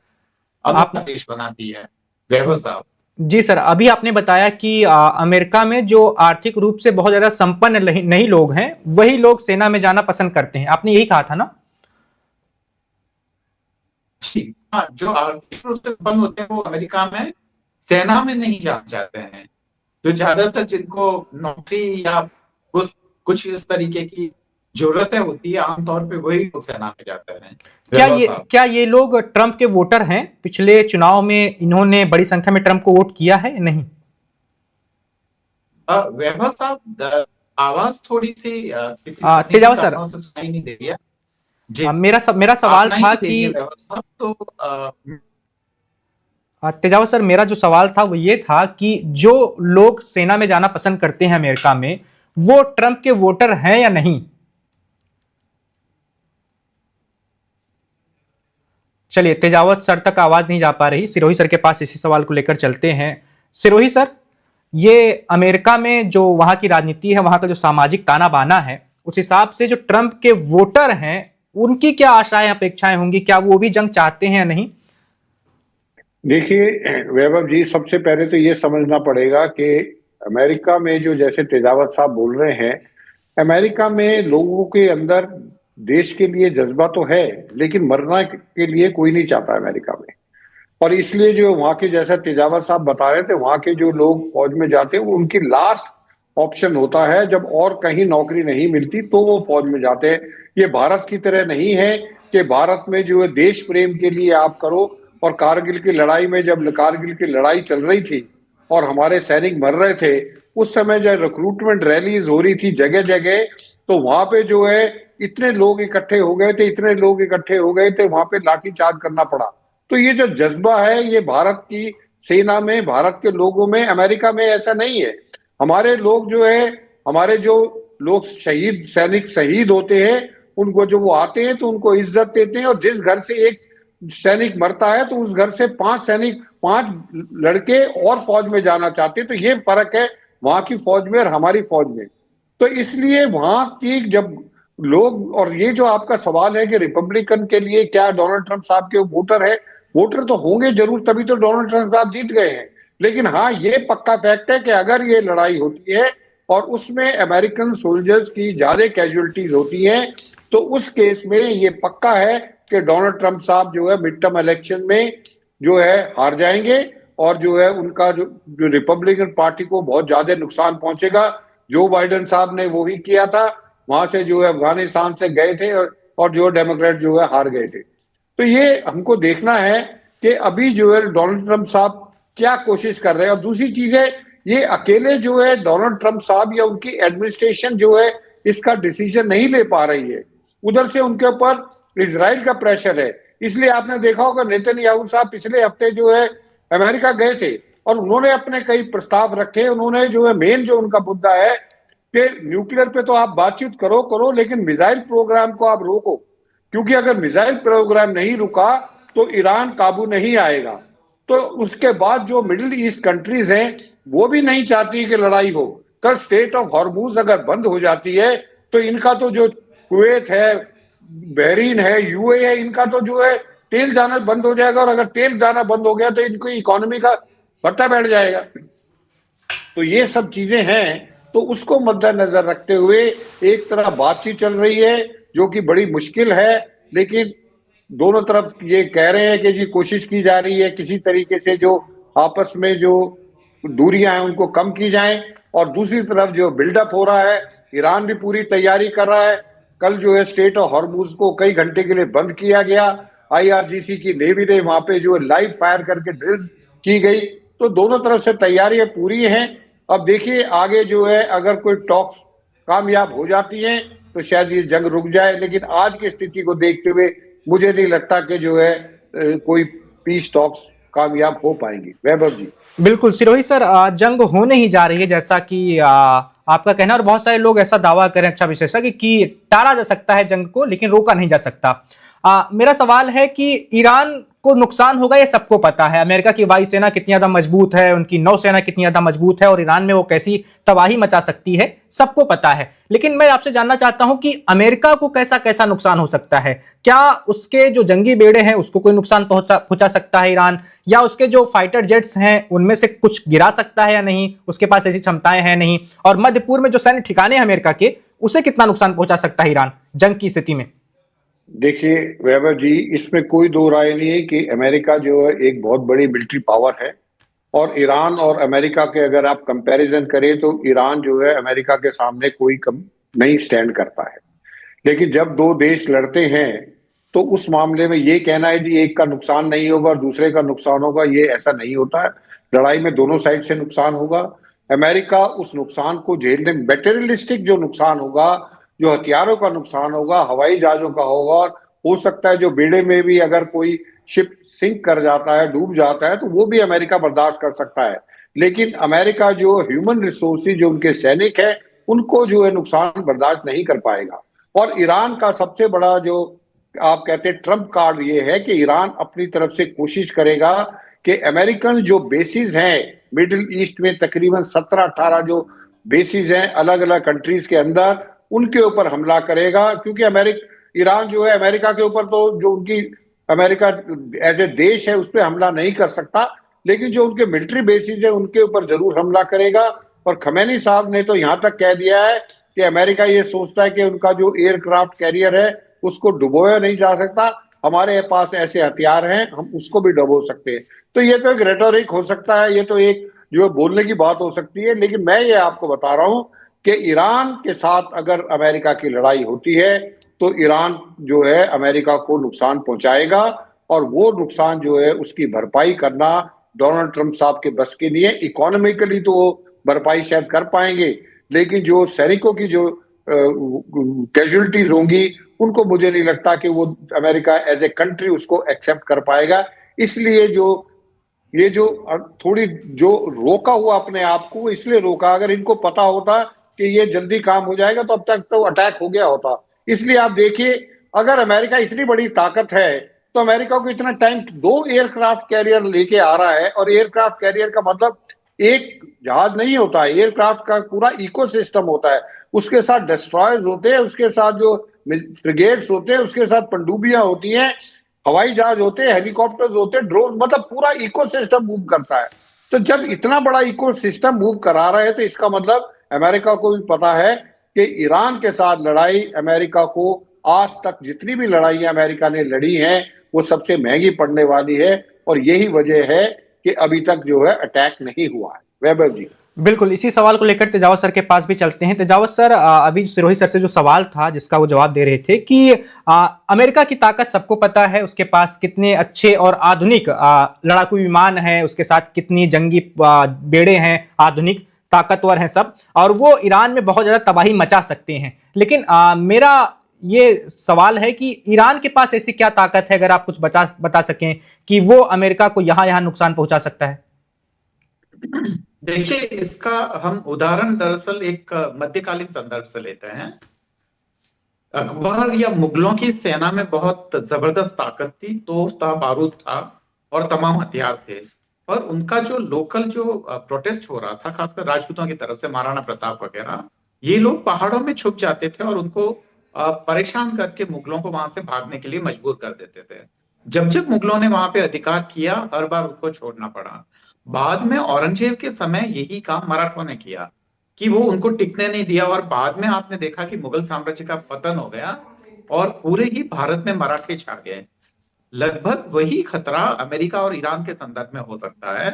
[SPEAKER 4] आप देश बनाती है। वैभव साहब
[SPEAKER 1] जी सर, अभी आपने बताया कि अमेरिका में जो आर्थिक रूप से बहुत ज्यादा संपन्न नहीं लोग हैं, वही लोग सेना में जाना पसंद करते हैं, आपने यही कहा था ना?
[SPEAKER 4] हाँ, जो आर्थिक रूप से संपन्न होते हैं वो अमेरिका में सेना में नहीं जाना चाहते हैं। जो ज्यादातर जिनको नौकरी या कुछ इस तरीके की जरूरतें होती है, आमतौर पे वही लोग सेना में जाते हैं।
[SPEAKER 1] क्या ये लोग ट्रंप के वोटर हैं? पिछले चुनाव में इन्होंने बड़ी संख्या में ट्रंप को वोट किया है नहीं?
[SPEAKER 4] वैभव साहब, आवाज थोड़ी सी
[SPEAKER 1] तेजावत सर
[SPEAKER 4] सुनाई नहीं दे रही है
[SPEAKER 1] जी। मेरा सवाल था कि तेजावत सर, मेरा जो सवाल था वो ये था कि जो लोग सेना में जाना पसंद करते हैं अमेरिका में, वो ट्रंप के वोटर हैं या नहीं? चलिए, तेजावत सर तक आवाज नहीं जा पा रही, सिरोही सर के पास इसी सवाल को लेकर चलते हैं। सिरोही सर, ये अमेरिका में जो वहां की राजनीति है, वहां का जो सामाजिक ताना बाना है, उस हिसाब से जो ट्रंप के वोटर हैं उनकी क्या आशाएं अपेक्षाएं होंगी? क्या वो भी जंग चाहते हैं या नहीं?
[SPEAKER 2] देखिए वैभव जी, सबसे पहले तो ये समझना पड़ेगा कि अमेरिका में जो, जैसे तेजावत साहब बोल रहे हैं, अमेरिका में लोगों के अंदर देश के लिए जज्बा तो है, लेकिन मरना के लिए कोई नहीं चाहता अमेरिका में। और इसलिए जो वहां के, जैसा तेजावत साहब बता रहे थे, वहां के जो लोग फौज में जाते हैं वो उनकी लास्ट ऑप्शन होता है, जब और कहीं नौकरी नहीं मिलती तो वो फौज में जाते हैं। ये भारत की तरह नहीं है कि भारत में जो है देश प्रेम के लिए आप करो। और कारगिल की लड़ाई में, जब कारगिल की लड़ाई चल रही थी और हमारे सैनिक मर रहे थे, उस समय जब रिक्रूटमेंट रैलीज हो रही थी जगह जगह, तो वहां पे जो है इतने लोग इकट्ठे हो गए थे, इतने लोग इकट्ठे हो गए थे, वहां पे लाठीचार्ज करना पड़ा। तो ये जो जज्बा है, ये भारत की सेना में, भारत के लोगों में, अमेरिका में ऐसा नहीं है। हमारे लोग जो है, हमारे जो लोग शहीद, सैनिक शहीद होते हैं, उनको जो वो आते हैं तो उनको इज्जत देते हैं। और जिस घर से एक सैनिक मरता है तो उस घर से 5 लड़के और फौज में जाना चाहते हैं। तो ये फर्क है वहां की फौज में और हमारी फौज में। तो इसलिए वहां की जब लोग, और ये जो आपका सवाल है कि रिपब्लिकन के लिए क्या डोनाल्ड ट्रंप साहब के वोटर है, वोटर तो होंगे जरूर, तभी तो डोनाल्ड ट्रंप साहब जीत गए हैं। लेकिन हाँ, ये पक्का फैक्ट है कि अगर ये लड़ाई होती है और उसमें अमेरिकन सोल्जर्स की ज्यादा कैजुअलिटीज होती हैं, तो उस केस में ये पक्का है कि डोनाल्ड ट्रंप साहब जो है मिड टर्म इलेक्शन में जो है हार जाएंगे। और जो है उनका जो रिपब्लिकन पार्टी को बहुत ज्यादा नुकसान पहुंचेगा। जो बाइडेन साहब ने वो ही किया था, वहां से जो है अफगानिस्तान से गए थे और जो डेमोक्रेट जो है हार गए थे। तो ये हमको देखना है कि अभी जो है डोनाल्ड ट्रंप साहब क्या कोशिश कर रहे हैं। और दूसरी चीज है, ये अकेले जो है डोनाल्ड ट्रंप साहब या उनकी एडमिनिस्ट्रेशन जो है इसका डिसीजन नहीं ले पा रही है। उधर से उनके ऊपर इजराइल का प्रेशर है। इसलिए आपने देखा होगा नेतन्याहू साहब पिछले हफ्ते जो है अमेरिका गए थे और उन्होंने अपने कई प्रस्ताव रखे। उन्होंने जो है मेन जो उनका मुद्दा है कि न्यूक्लियर पे तो आप बातचीत करो, लेकिन मिसाइल प्रोग्राम को आप रोको, क्योंकि अगर मिसाइल प्रोग्राम नहीं रुका तो ईरान काबू नहीं आएगा। तो उसके बाद जो मिडिल ईस्ट कंट्रीज हैं वो भी नहीं चाहती कि लड़ाई हो। कल स्टेट ऑफ हॉर्मुज अगर बंद हो जाती है तो इनका तो जो कुवैत है, बहरीन है, यूए है, इनका तो जो है तेल जाना बंद हो जाएगा। और अगर तेल जाना बंद हो गया तो इनको इकोनॉमी का भट्टा बैठ जाएगा। तो ये सब चीजें हैं। तो उसको मद्देनजर रखते हुए एक तरफ बातचीत चल रही है जो कि बड़ी मुश्किल है, लेकिन दोनों तरफ ये कह रहे हैं कि जी कोशिश की जा रही है किसी तरीके से जो आपस में जो दूरियां हैं उनको कम की जाएं। और दूसरी तरफ जो बिल्डअप हो रहा है, ईरान भी पूरी तैयारी कर रहा है। कल जो है स्टेट ऑफ हॉर्मुज को कई घंटे के लिए बंद किया गया। IRGC की नेवी ने वहां पे जो है लाइव फायर करके ड्रिल्स की गई। तो दोनों तरफ से तैयारियां पूरी हैं। अब देखिए आगे जो है अगर कोई टॉक्स कामयाब हो जाती हैं तो शायद ये जंग रुक जाए। लेकिन आज की स्थिति को देखते हुए मुझे नहीं लगता कि जो है कोई पीस टॉक्स कामयाब हो पाएंगी। वैभव जी।
[SPEAKER 1] बिल्कुल सिरोही सर, जंग होने ही जा रही है जैसा कि आपका कहना, और बहुत सारे लोग ऐसा दावा करें, अच्छा विशेषज्ञ, कि टाला जा सकता है जंग को लेकिन रोका नहीं जा सकता। मेरा सवाल है कि ईरान को नुकसान होगा ये सबको पता है। अमेरिका की वायुसेना कितनी ज्यादा मजबूत है, उनकी नौसेना कितनी ज्यादा मजबूत है और ईरान में वो कैसी तबाही मचा सकती है सबको पता है। लेकिन मैं आपसे जानना चाहता हूं कि अमेरिका को कैसा कैसा नुकसान हो सकता है। क्या उसके जो जंगी बेड़े हैं उसको कोई नुकसान पहुंचा सकता है ईरान, या उसके जो फाइटर जेट्स हैं उनमें से कुछ गिरा सकता है या नहीं, उसके पास ऐसी क्षमताएं हैं नहीं, और मध्य पूर्व में जो सैन्य ठिकाने हैं अमेरिका के, उसे कितना नुकसान पहुंचा सकता है ईरान जंग की स्थिति में।
[SPEAKER 2] देखिए वैभव जी, इसमें कोई दो राय नहीं है कि अमेरिका जो है एक बहुत बड़ी मिलिट्री पावर है। और ईरान और अमेरिका के अगर आप कंपैरिजन करें तो ईरान जो है अमेरिका के सामने कोई कम नहीं स्टैंड करता है। लेकिन जब दो देश लड़ते हैं तो उस मामले में ये कहना है कि एक का नुकसान नहीं होगा और दूसरे का नुकसान होगा, ये ऐसा नहीं होता है। लड़ाई में दोनों साइड से नुकसान होगा। अमेरिका उस नुकसान को झेलने, मटेरियलिस्टिक जो नुकसान होगा, जो हथियारों का नुकसान होगा, हवाई जहाजों का होगा, हो सकता है जो बेड़े में भी अगर कोई शिप सिंक कर जाता है, डूब जाता है, तो वो भी अमेरिका बर्दाश्त कर सकता है। लेकिन अमेरिका जो ह्यूमन रिसोर्सेज, जो उनके सैनिक है, उनको जो है नुकसान बर्दाश्त नहीं कर पाएगा। और ईरान का सबसे बड़ा जो आप कहते हैं ट्रम्प कार्ड ये है कि ईरान अपनी तरफ से कोशिश करेगा कि अमेरिकन जो बेसिस हैं मिडिल ईस्ट में, तकरीबन 17-18 जो बेसिस हैं अलग अलग कंट्रीज के अंदर, उनके ऊपर हमला करेगा। क्योंकि ईरान जो है अमेरिका के ऊपर तो जो उनकी अमेरिका एज ए देश है उस पर हमला नहीं कर सकता, लेकिन जो उनके मिलिट्री बेसिस है उनके ऊपर जरूर हमला करेगा। और खमैनी साहब ने तो यहां तक कह दिया है कि अमेरिका ये सोचता है कि उनका जो एयरक्राफ्ट कैरियर है उसको डुबोया नहीं जा सकता, हमारे पास ऐसे हथियार हैं, हम उसको भी डुबो सकते हैं। तो ये तो एक रेटोरिक हो सकता है, ये तो एक जो है बोलने की बात हो सकती है, लेकिन मैं ये आपको बता रहा हूं कि ईरान के साथ अगर अमेरिका की लड़ाई होती है तो ईरान जो है अमेरिका को नुकसान पहुंचाएगा, और वो नुकसान जो है उसकी भरपाई करना डोनाल्ड ट्रंप साहब के बस की नहीं है। इकोनॉमिकली तो वो भरपाई शायद कर पाएंगे, लेकिन जो सैनिकों की जो कैजुअलिटीज होंगी उनको मुझे नहीं लगता कि वो अमेरिका एज ए कंट्री उसको एक्सेप्ट कर पाएगा। इसलिए ये जो थोड़ी जो रोका हुआ अपने आप को, इसलिए रोका। अगर इनको पता होता कि ये जल्दी काम हो जाएगा तो अब तक तो अटैक हो गया होता। इसलिए आप देखिए, अगर अमेरिका इतनी बड़ी ताकत है तो अमेरिका को इतना टाइम 2 एयरक्राफ्ट कैरियर लेके आ रहा है, और एयरक्राफ्ट कैरियर का मतलब एक जहाज नहीं होता है, एयरक्राफ्ट का पूरा इकोसिस्टम होता है। उसके साथ डिस्ट्रॉयर्स होते हैं, उसके साथ जो फ्रिगेट्स होते हैं, उसके साथ पनडुब्बियां होती हैं, हवाई जहाज होते हैं, हेलीकॉप्टर्स होते हैं, ड्रोन, मतलब पूरा इकोसिस्टम मूव करता है। तो जब इतना बड़ा इकोसिस्टम मूव करा रहे हैं तो इसका मतलब अमेरिका को भी पता है कि ईरान के साथ लड़ाई अमेरिका को, आज तक जितनी भी लड़ाइयां अमेरिका ने लड़ी हैं वो सबसे महंगी पड़ने वाली है, और यही वजह है कि अभी तक जो है अटैक नहीं हुआ है। वैभव जी।
[SPEAKER 1] बिल्कुल, इसी सवाल को लेकर तेजावत सर के पास भी चलते हैं। तेजावत सर, अभी सिरोही सर से जो सवाल था जिसका वो जवाब दे रहे थे कि अमेरिका की ताकत सबको पता है, उसके पास कितने अच्छे और आधुनिक लड़ाकू विमान हैं, उसके साथ कितनी जंगी बेड़े हैं, आधुनिक ताकतवर हैं सब, और वो ईरान में बहुत ज्यादा तबाही मचा सकते हैं। लेकिन मेरा ये सवाल है कि ईरान के पास ऐसी क्या ताकत है, अगर आप कुछ बता सकें, कि वो अमेरिका को यहां नुकसान पहुंचा सकता है।
[SPEAKER 4] देखिए, इसका हम उदाहरण दरअसल एक मध्यकालीन संदर्भ से लेते हैं। अकबर या मुगलों की सेना में बहुत जबरदस्त ताकत थी, तोप था, बारूद था और तमाम हथियार थे। पर उनका जो लोकल जो प्रोटेस्ट हो रहा था, खासकर राजपूतों की तरफ से, महाराणा प्रताप वगैरह, ये लोग पहाड़ों में छुप जाते थे और उनको परेशान करके मुगलों को वहां से भागने के लिए मजबूर कर देते थे। जब जब मुगलों ने वहां पे अधिकार किया, हर बार उनको छोड़ना पड़ा। बाद में औरंगजेब के समय यही काम मराठों ने किया कि वो उनको टिकने नहीं दिया, और बाद में आपने देखा कि मुगल साम्राज्य का पतन हो गया और पूरे ही भारत में मराठे छा गए। लगभग वही खतरा अमेरिका और ईरान के संदर्भ में हो सकता है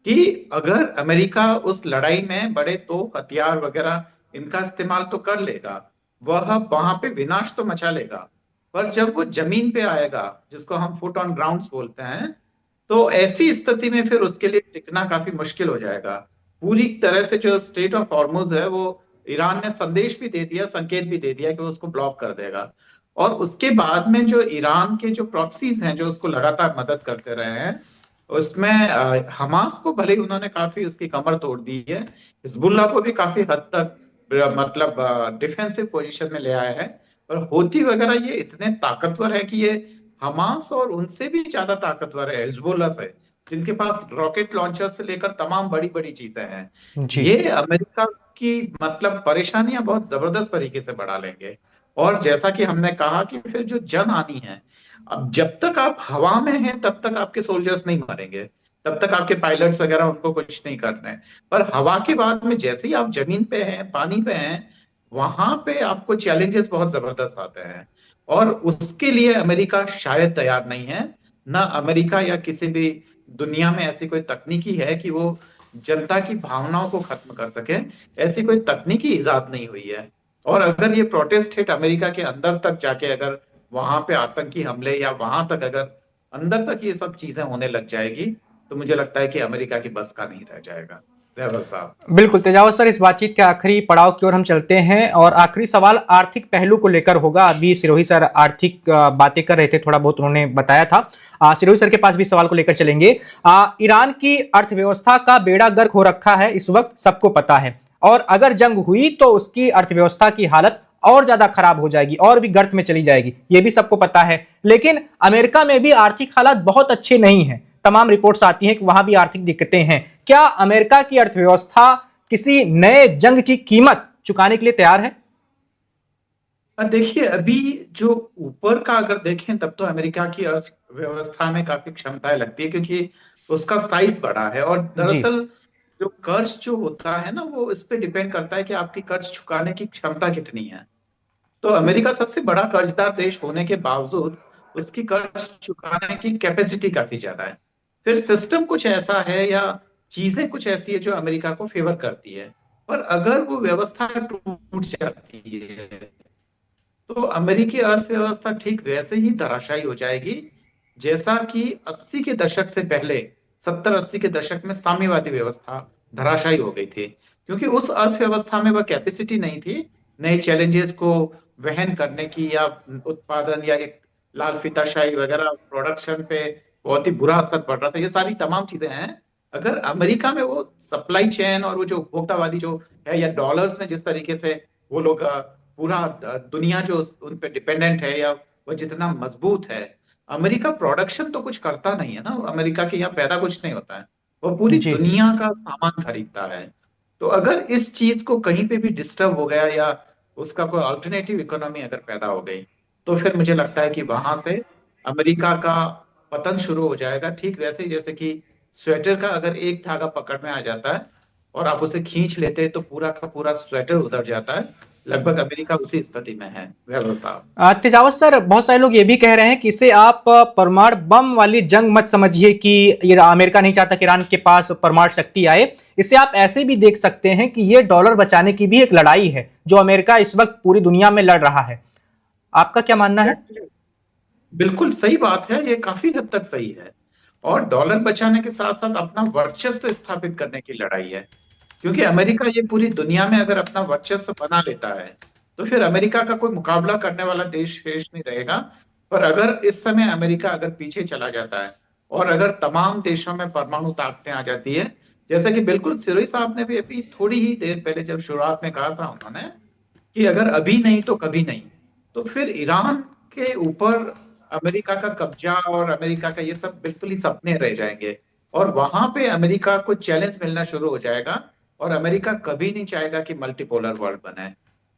[SPEAKER 4] कि अगर अमेरिका उस लड़ाई में बड़े तोप, हथियार वगैरह इनका इस्तेमाल तो कर लेगा, वह वहां पे विनाश तो मचा लेगा, पर जब वो जमीन पे आएगा, जिसको हम फुट ऑन ग्राउंड बोलते हैं, तो ऐसी स्थिति में फिर उसके लिए टिकना काफी मुश्किल हो जाएगा। पूरी तरह से जो स्टेट ऑफ हॉर्मुज है, वो ईरान ने संदेश भी दे दिया, संकेत भी दे दिया कि वो उसको ब्लॉक कर देगा। और उसके बाद में जो ईरान के जो प्रॉक्सीज हैं, जो उसको लगातार मदद करते रहे हैं, उसमें हमास को भले ही उन्होंने काफी उसकी कमर तोड़ दी है, हिजबुल्लाह को भी काफी हद तक मतलब डिफेंसिव पोजीशन में ले आया है, और हूथी वगैरह ये इतने ताकतवर है कि ये हमास और उनसे भी ज्यादा ताकतवर है हिजबुल्लाह से, जिनके पास रॉकेट लॉन्चर से लेकर तमाम बड़ी बड़ी चीजें हैं। ये अमेरिका की मतलब परेशानियां बहुत जबरदस्त तरीके से बढ़ा लेंगे। और जैसा कि हमने कहा कि फिर जो जंग आनी है, अब जब तक आप हवा में हैं तब तक आपके सोल्जर्स नहीं मरेंगे, तब तक आपके पायलट्स वगैरह उनको कुछ नहीं करना है। पर हवा के बाद में जैसे ही आप जमीन पे हैं, पानी पे हैं, वहां पे आपको चैलेंजेस बहुत जबरदस्त आते हैं, और उसके लिए अमेरिका शायद तैयार नहीं है। ना अमेरिका या किसी भी दुनिया में ऐसी कोई तकनीकी है कि वो जनता की भावनाओं को खत्म कर सके, ऐसी कोई तकनीकी इजाद नहीं हुई है। और अगर ये प्रोटेस्ट हिट अमेरिका के अंदर तक जाके, अगर वहां पे आतंकी हमले या वहां तक अगर अंदर तक ये सब चीजें होने लग जाएगी, तो मुझे लगता है कि अमेरिका की बस का नहीं रह जाएगा।
[SPEAKER 1] बिल्कुल तेजावत सर, इस बातचीत के आखिरी पड़ाव की ओर हम चलते हैं, और आखिरी सवाल आर्थिक पहलू को लेकर होगा। अभी सिरोही सर आर्थिक बातें कर रहे थे, थोड़ा बहुत उन्होंने बताया था। सिरोही सर के पास भी सवाल को लेकर चलेंगे। ईरान की अर्थव्यवस्था का बेड़ा गर्क हो रखा है इस वक्त, सबको पता है, और अगर जंग हुई तो उसकी अर्थव्यवस्था की हालत और ज्यादा खराब हो जाएगी, और भी गर्त में चली जाएगी, ये भी सबको पता है। लेकिन अमेरिका में भी आर्थिक हालात बहुत अच्छे नहीं हैं, तमाम रिपोर्ट्स आती हैं कि वहां भी आर्थिक दिक्कतें हैं। क्या अमेरिका की अर्थव्यवस्था किसी नए जंग की कीमत चुकाने के लिए तैयार है?
[SPEAKER 4] देखिए, अभी जो ऊपर का अगर देखें तब तो अमेरिका की अर्थव्यवस्था में काफी क्षमताएं लगती है, क्योंकि उसका साइज बड़ा है। और दरअसल जो कर्ज जो होता है ना, वो इस पे डिपेंड करता है कि आपकी कर्ज चुकाने की क्षमता कितनी है। तो अमेरिका सबसे बड़ा कर्जदार देश होने के बावजूद उसकी कर्ज चुकाने की कैपेसिटी काफी ज्यादा है। फिर सिस्टम कुछ ऐसा है, या चीजें कुछ ऐसी है जो अमेरिका को फेवर करती है। पर अगर वो व्यवस्था टूट जाती है तो अमेरिकी अर्थव्यवस्था ठीक वैसे ही धराशायी हो जाएगी जैसा कि 80 के दशक से पहले, 70-80 के दशक में साम्यवादी व्यवस्था धराशायी हो गई थी। क्योंकि उस अर्थव्यवस्था में वह कैपेसिटी नहीं थी नए चैलेंजेस को वहन करने की, या उत्पादन, या एक लाल फीताशाही वगैरह प्रोडक्शन पे बहुत ही बुरा असर पड़ रहा था। ये सारी तमाम चीजें हैं। अगर अमेरिका में वो सप्लाई चेन और वो जो उपभोक्तावादी जो है, या डॉलर्स में जिस तरीके से वो लोग पूरा दुनिया जो उन पे डिपेंडेंट है, या वो जितना मजबूत है, अमेरिका प्रोडक्शन तो कुछ करता नहीं है ना, अमेरिका के यहाँ पैदा कुछ नहीं होता है, वो पूरी
[SPEAKER 1] जी।
[SPEAKER 4] दुनिया का सामान खरीदता है। तो अगर इस चीज को कहीं पे भी डिस्टर्ब हो गया, या उसका कोई अल्टरनेटिव इकोनॉमी अगर पैदा हो गई, तो फिर मुझे लगता है कि वहां से अमेरिका का पतन शुरू हो जाएगा। ठीक वैसे ही जैसे कि स्वेटर का अगर एक धागा पकड़ में आ जाता है और आप उसे खींच लेते हैं तो पूरा का पूरा स्वेटर उधर जाता है, लगभग अमेरिका उसी स्थिति में है वैभव साहब।
[SPEAKER 1] तेजावत सर, बहुत सारे लोग ये भी कह रहे हैं कि इसे आप परमाणु बम वाली जंग मत समझिए कि ये अमेरिका नहीं चाहता कि ईरान के पास परमाणु शक्ति आए। इसे आप ऐसे भी देख सकते हैं कि ये डॉलर बचाने की भी एक लड़ाई है जो अमेरिका इस वक्त पूरी दुनिया में लड़ रहा है। आपका क्या मानना है?
[SPEAKER 4] बिल्कुल सही बात है, ये काफी हद तक सही है। और डॉलर बचाने के साथ साथ अपना वर्चस्व स्थापित करने की लड़ाई है। क्योंकि अमेरिका ये पूरी दुनिया में अगर अपना वर्चस्व बना लेता है तो फिर अमेरिका का कोई मुकाबला करने वाला देश शेष नहीं रहेगा। पर अगर इस समय अमेरिका अगर पीछे चला जाता है और अगर तमाम देशों में परमाणु ताकतें आ जाती है, जैसे कि बिल्कुल सिरोही साहब ने भी अभी थोड़ी ही देर पहले जब शुरुआत में कहा था उन्होंने कि अगर अभी नहीं तो कभी नहीं, तो फिर ईरान के ऊपर अमेरिका का कब्जा और अमेरिका का ये सब बिल्कुल ही सपने रह जाएंगे। और वहां पे अमेरिका को चैलेंज मिलना शुरू हो जाएगा, और अमेरिका कभी नहीं चाहेगा कि मल्टीपोलर वर्ल्ड बने,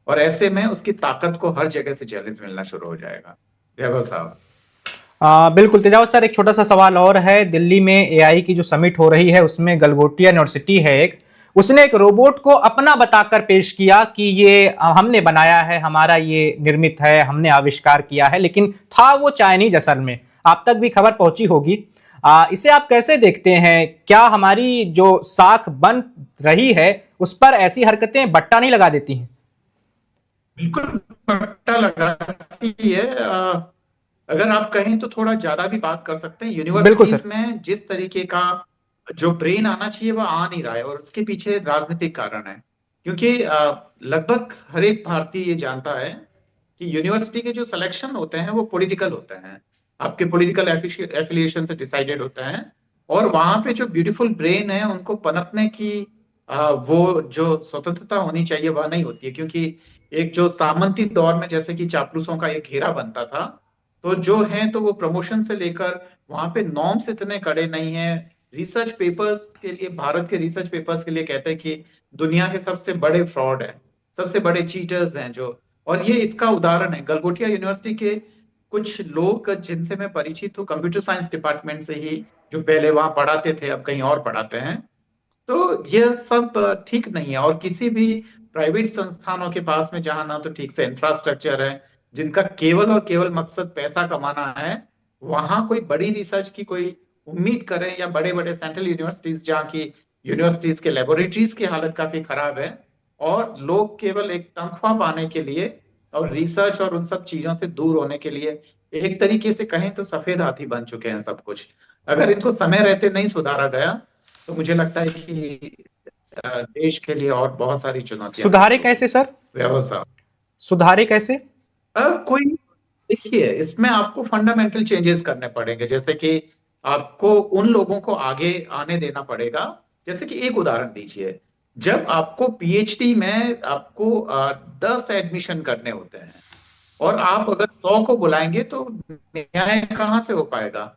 [SPEAKER 4] और ऐसे में उसकी ताकत को हर जगह से चैलेंज मिलना शुरू हो जाएगा। वैभव साहब।
[SPEAKER 1] बिल्कुल तेजावत सर, एक छोटा सा सवाल और है। दिल्ली में एआई की जो समिट हो रही है उसमें गलगोटिया यूनिवर्सिटी है एक, उसने एक रोबोट को अपना बताकर पेश किया कि ये हमने बनाया है, हमारा ये निर्मित है, हमने आविष्कार किया है, लेकिन था वो चाइनीज असल में। आप तक भी खबर पहुंची होगी। इसे आप कैसे देखते हैं? क्या हमारी जो साख बन रही है उस पर ऐसी हरकतें बट्टा नहीं लगा देती हैं?
[SPEAKER 4] बिल्कुल बट्टा लगाती है। अगर आप कहें तो थोड़ा ज्यादा भी बात कर सकते हैं।
[SPEAKER 1] बिल्कुल
[SPEAKER 4] यूनिवर्सिटीज
[SPEAKER 1] सर।
[SPEAKER 4] में जिस तरीके का जो ब्रेन आना चाहिए वह आ नहीं रहा है, और उसके पीछे राजनीतिक कारण है। क्योंकि लगभग हर एक भारतीय ये जानता है कि यूनिवर्सिटी के जो सिलेक्शन होते हैं वो पॉलिटिकल होते हैं, आपके पॉलिटिकल एफिलिएशन से डिसाइडेड होते हैं। और वहां पे जो ब्यूटीफुल ब्रेन है उनको पनपने की वो जो स्वतंत्रता होनी चाहिए वह नहीं होती है। क्योंकि एक जो सामंती दौर में जैसे कि चापलूसों का एक घेरा बनता था, तो जो है तो वो प्रमोशन से लेकर वहां पे नॉर्म्स इतने कड़े नहीं है। रिसर्च पेपर्स के लिए, भारत के रिसर्च पेपर्स के लिए कहते हैं कि दुनिया के सबसे बड़े फ्रॉड है, सबसे बड़े चीटर्स हैं जो। और ये इसका उदाहरण है। गलगोटिया यूनिवर्सिटी के कुछ लोग जिनसे मैं परिचित हूँ कंप्यूटर साइंस डिपार्टमेंट से ही, जो पहले वहां पढ़ाते थे अब कहीं और पढ़ाते हैं, तो यह सब ठीक नहीं है। और किसी भी प्राइवेट संस्थानों के पास में जहां ना तो ठीक से इंफ्रास्ट्रक्चर है, जिनका केवल और केवल मकसद पैसा कमाना है, वहां कोई बड़ी रिसर्च की कोई उम्मीद करें, या बड़े बड़े सेंट्रल यूनिवर्सिटीज जहाँ की यूनिवर्सिटीज के लेबोरेटरीज की हालत काफी खराब है, और लोग केवल एक तनख्वाह पाने के लिए और रिसर्च और उन सब चीजों से दूर होने के लिए एक तरीके से कहें तो सफेद हाथी बन चुके हैं सब कुछ। अगर इनको समय रहते नहीं सुधारा गया तो मुझे लगता है कि देश के लिए और बहुत सारी चुनौतियां।
[SPEAKER 1] सुधारे कैसे सर?
[SPEAKER 4] व्यवस्था
[SPEAKER 1] सुधारे कैसे?
[SPEAKER 4] कोई, देखिए इसमें आपको फंडामेंटल चेंजेस करने पड़ेंगे। जैसे कि आपको उन लोगों को आगे आने देना पड़ेगा। जैसे कि एक उदाहरण दीजिए, जब आपको पीएचडी में आपको 10 एडमिशन करने होते हैं, और आप अगर 100 को बुलाएंगे तो न्याय कहाँ से हो पाएगा?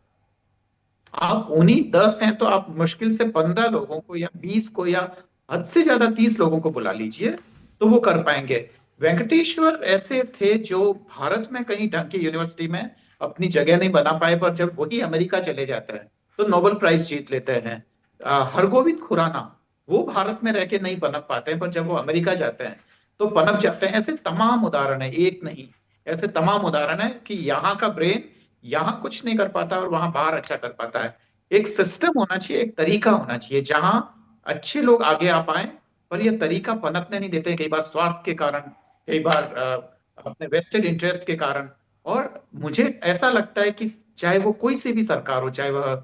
[SPEAKER 4] आप उन्हीं 10 हैं तो आप मुश्किल से 15 लोगों को या 20 को या हद से ज्यादा 30 लोगों को बुला लीजिए तो वो कर पाएंगे। वेंकटेश्वर ऐसे थे जो भारत में कहीं ढंग की यूनिवर्सिटी में अपनी जगह नहीं बना पाए, पर जब वही अमेरिका चले जाते हैं तो नोबेल प्राइज जीत लेते हैं। हरगोविंद खुराना, वो भारत में रह के नहीं पनप पाते हैं, पर जब वो अमेरिका जाते हैं तो पनप जाते हैं। ऐसे तमाम उदाहरण है, एक नहीं, ऐसे तमाम उदाहरण है कि यहाँ का ब्रेन यहाँ कुछ नहीं कर पाता और वहां बाहर अच्छा कर पाता है। एक सिस्टम होना चाहिए, एक तरीका होना चाहिए जहां अच्छे लोग आगे आ पाए, पर यह तरीका पनपने नहीं देते, कई बार स्वार्थ के कारण, कई बार अपने वेस्टेड इंटरेस्ट के कारण। और मुझे ऐसा लगता है कि चाहे वो कोई सी भी सरकार हो, चाहे वह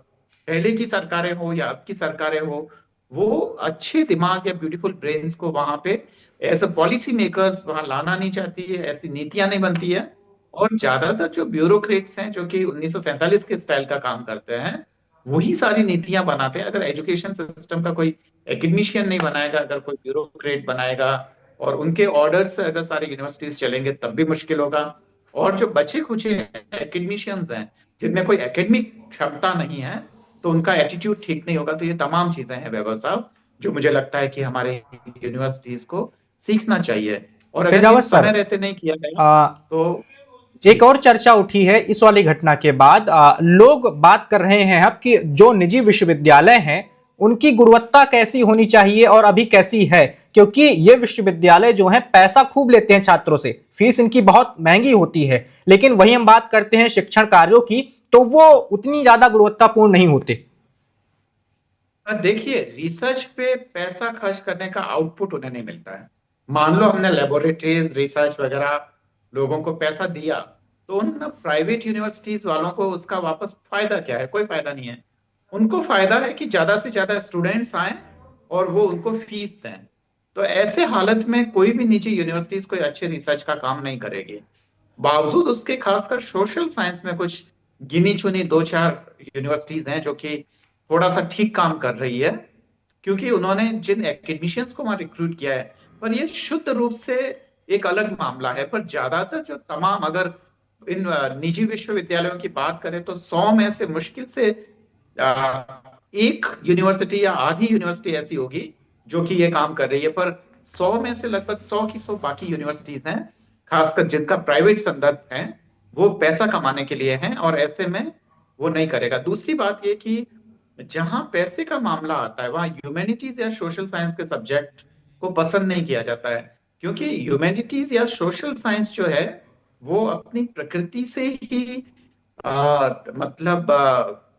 [SPEAKER 4] पहले की सरकारें हो या अब की सरकारें हो, वो अच्छे दिमाग या ब्यूटीफुल ब्रेन्स को वहां पे एज अ पॉलिसी मेकर्स वहां लाना नहीं चाहती है, ऐसी नीतियां नहीं बनती है। और ज्यादातर जो ब्यूरोक्रेट्स हैं जो कि 1947 के स्टाइल का काम करते हैं, वही सारी नीतियां बनाते हैं। अगर एजुकेशन सिस्टम का कोई एकेडमिशियन नहीं बनाएगा, अगर कोई ब्यूरोक्रेट बनाएगा और उनके ऑर्डर से अगर सारी यूनिवर्सिटीज चलेंगे तब भी मुश्किल होगा। और जो बचे खुचे एकेडमिशियंस हैं जिनमें कोई एकेडमिक क्षमता नहीं है, तो उनका एटीट्यूड ठीक नहीं होगा। तो ये तमाम चीजें हैं वैभव साहब, जो मुझे लगता है कि हमारे यूनिवर्सिटीज को सीखना चाहिए, और अगर ये
[SPEAKER 1] तेजावत सर,
[SPEAKER 4] समय रहते नहीं किया गया तो
[SPEAKER 1] एक और चर्चा उठी है इस वाली घटना के बाद। लोग बात कर रहे हैं अब कि जो निजी विश्वविद्यालय हैं उनकी गुणवत्ता कैसी होनी चाहिए और अभी कैसी है, क्योंकि ये विश्वविद्यालय जो हैं पैसा खूब लेते हैं छात्रों से, फीस इनकी बहुत महंगी होती है, लेकिन वही हम बात करते हैं शिक्षण कार्यों की तो वो उतनी ज्यादा गुणवत्तापूर्ण नहीं होते।
[SPEAKER 4] देखिए, रिसर्च पे पैसा खर्च करने का आउटपुट उन्हें नहीं मिलता है। मान लो हमने लेबोरेटरीज, रिसर्च वगैरह लोगों को पैसा दिया, तो उन प्राइवेट यूनिवर्सिटीज वालों को उसका वापस फायदा क्या है? कोई फायदा नहीं है। उनको फायदा है कि ज्यादा से ज्यादा स्टूडेंट्स आए और वो उनको फीस दें। तो ऐसे हालत में कोई भी निजी यूनिवर्सिटीज कोई अच्छे रिसर्च का काम नहीं करेगी। बावजूद उसके, खासकर सोशल साइंस में कुछ गिनी चुनी 2-4 यूनिवर्सिटीज हैं जो कि थोड़ा सा ठीक काम कर रही है, क्योंकि उन्होंने जिन एकेडमिशियंस को वहां रिक्रूट किया है। पर ये शुद्ध रूप से एक अलग मामला है। पर ज्यादातर जो तमाम, अगर इन निजी विश्वविद्यालयों की बात करें तो 100 में से मुश्किल से एक यूनिवर्सिटी या आधी यूनिवर्सिटी ऐसी होगी जो कि ये काम कर रही है। पर 100 में से लगभग 100 की 100 बाकी यूनिवर्सिटीज हैं, खासकर जिनका प्राइवेट संदर्भ है, वो पैसा कमाने के लिए हैं, और ऐसे में वो नहीं करेगा। दूसरी बात ये कि जहां पैसे का मामला आता है वहां ह्यूमैनिटीज या सोशल साइंस के सब्जेक्ट को पसंद नहीं किया जाता है, क्योंकि ह्यूमैनिटीज या सोशल साइंस जो है वो अपनी प्रकृति से ही मतलब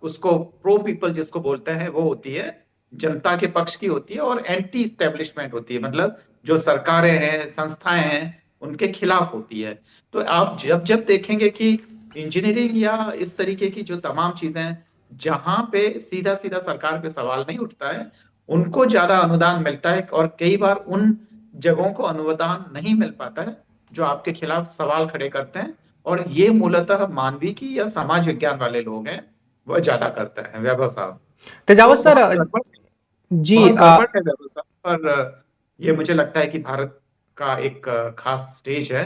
[SPEAKER 4] उसको प्रो पीपल जिसको बोलते हैं वो होती है, जनता के पक्ष की होती है, और एंटी स्टैब्लिशमेंट होती है, मतलब जो सरकारें हैं, संस्थाएं हैं, उनके खिलाफ होती है। तो आप जब जब देखेंगे कि इंजीनियरिंग या इस तरीके की जो तमाम चीजें जहां पे सीधा सीधा सरकार पे सवाल नहीं उठता है, उनको ज्यादा अनुदान मिलता है, और कई बार उन जगहों को अनुदान नहीं मिल पाता है जो आपके खिलाफ सवाल खड़े करते हैं। और ये मूलतः मानविकी या समाज विज्ञान वाले लोग हैं, वह ज्यादा करते हैं वैभव साहब।
[SPEAKER 1] तेजावत
[SPEAKER 4] तो
[SPEAKER 1] सर जी,
[SPEAKER 4] बहुत गड़बड़ है वैभव साहब। पर ये मुझे लगता है कि भारत का एक खास स्टेज है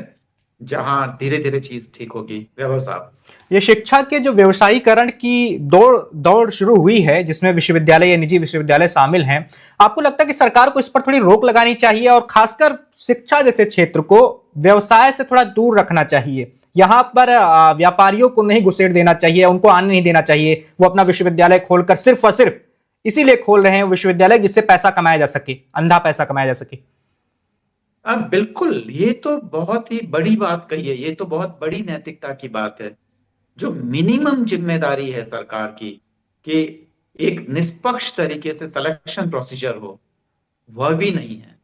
[SPEAKER 4] जहां धीरे धीरे चीज ठीक होगी वैभव साहब।
[SPEAKER 1] ये शिक्षा के जो व्यवसायीकरण की दौड़ शुरू हुई है जिसमें विश्वविद्यालय या निजी विश्वविद्यालय शामिल हैं, आपको लगता है कि सरकार को इस पर थोड़ी रोक लगानी चाहिए और खासकर शिक्षा जैसे क्षेत्र को व्यवसाय से थोड़ा दूर रखना चाहिए? यहां पर व्यापारियों को नहीं घुसेड़ देना चाहिए, उनको आने नहीं देना चाहिए। वो अपना विश्वविद्यालय खोलकर सिर्फ और सिर्फ इसीलिए खोल रहे हैं विश्वविद्यालय जिससे पैसा कमाया जा सके, अंधा पैसा कमाया जा सके।
[SPEAKER 4] बिल्कुल, ये तो बहुत ही बड़ी बात कही है, ये तो बहुत बड़ी नैतिकता की बात है। जो मिनिमम जिम्मेदारी है सरकार की कि एक निष्पक्ष तरीके से सिलेक्शन प्रोसीजर हो, वह भी नहीं है।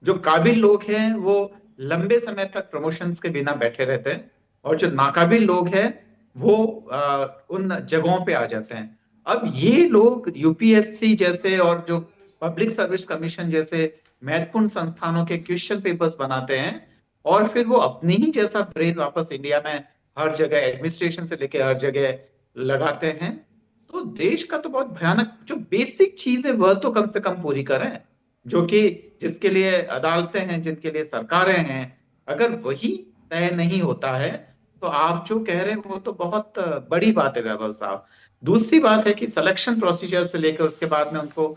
[SPEAKER 4] जो काबिल लोग हैं वो लंबे समय तक प्रमोशंस के बिना बैठे रहते हैं, और जो नाकाबिल लोग हैं वो उन जगहों पे आ जाते हैं। अब ये लोग यूपीएससी जैसे और जो पब्लिक सर्विस कमीशन जैसे महत्वपूर्ण संस्थानों के क्वेश्चन पेपर्स बनाते हैं, और फिर वो अपनी ही जैसा ब्रेन वापस इंडिया में हर जगह एडमिनिस्ट्रेशन से लेके हर जगह लगाते हैं। तो देश का तो बहुत भयानक, जो बेसिक चीज है वह तो कम से कम पूरी करें, जो कि जिसके लिए अदालतें हैं, जिनके लिए सरकारें हैं। अगर वही तय नहीं होता है तो आप जो कह रहे हैं वो तो बहुत बड़ी बात है वैभव साहब। दूसरी बात है कि सिलेक्शन प्रोसीजर से लेकर उसके बाद में उनको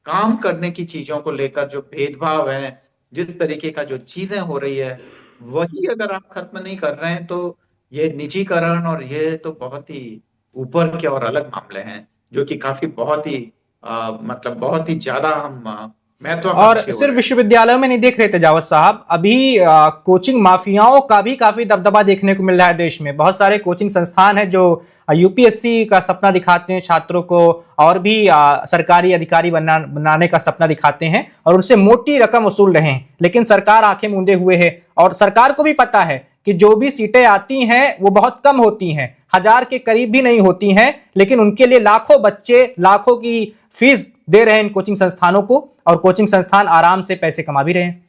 [SPEAKER 4] काम करने की चीजों को लेकर जो भेदभाव है, जिस तरीके का जो चीजें हो रही है, वही अगर आप खत्म नहीं कर रहे हैं तो ये निजीकरण और ये तो बहुत ही ऊपर के और अलग मामले हैं, जो कि काफी बहुत ही मतलब बहुत ही ज्यादा हम महत्वाकांक्षी
[SPEAKER 1] और
[SPEAKER 4] हो
[SPEAKER 1] सिर्फ
[SPEAKER 4] रहे हैं।
[SPEAKER 1] विश्वविद्यालयों में नहीं देख रहे तेजावत साहब, अभी कोचिंग माफियाओं का भी काफी दबदबा देखने को मिल रहा है देश में। बहुत सारे कोचिंग संस्थान हैं जो यूपीएससी का सपना दिखाते हैं छात्रों को, और भी सरकारी अधिकारी बनाने का सपना दिखाते हैं और उनसे मोटी रकम वसूल रहे हैं, लेकिन सरकार आंखें मूंदे हुए है। और सरकार को भी पता है कि जो भी सीटें आती हैं वो बहुत कम होती हैं, 1000 के करीब भी नहीं होती हैं, लेकिन उनके लिए लाखों बच्चे लाखों की फीस दे रहे हैं इन कोचिंग संस्थानों को, और कोचिंग संस्थान आराम से पैसे कमा भी रहे हैं।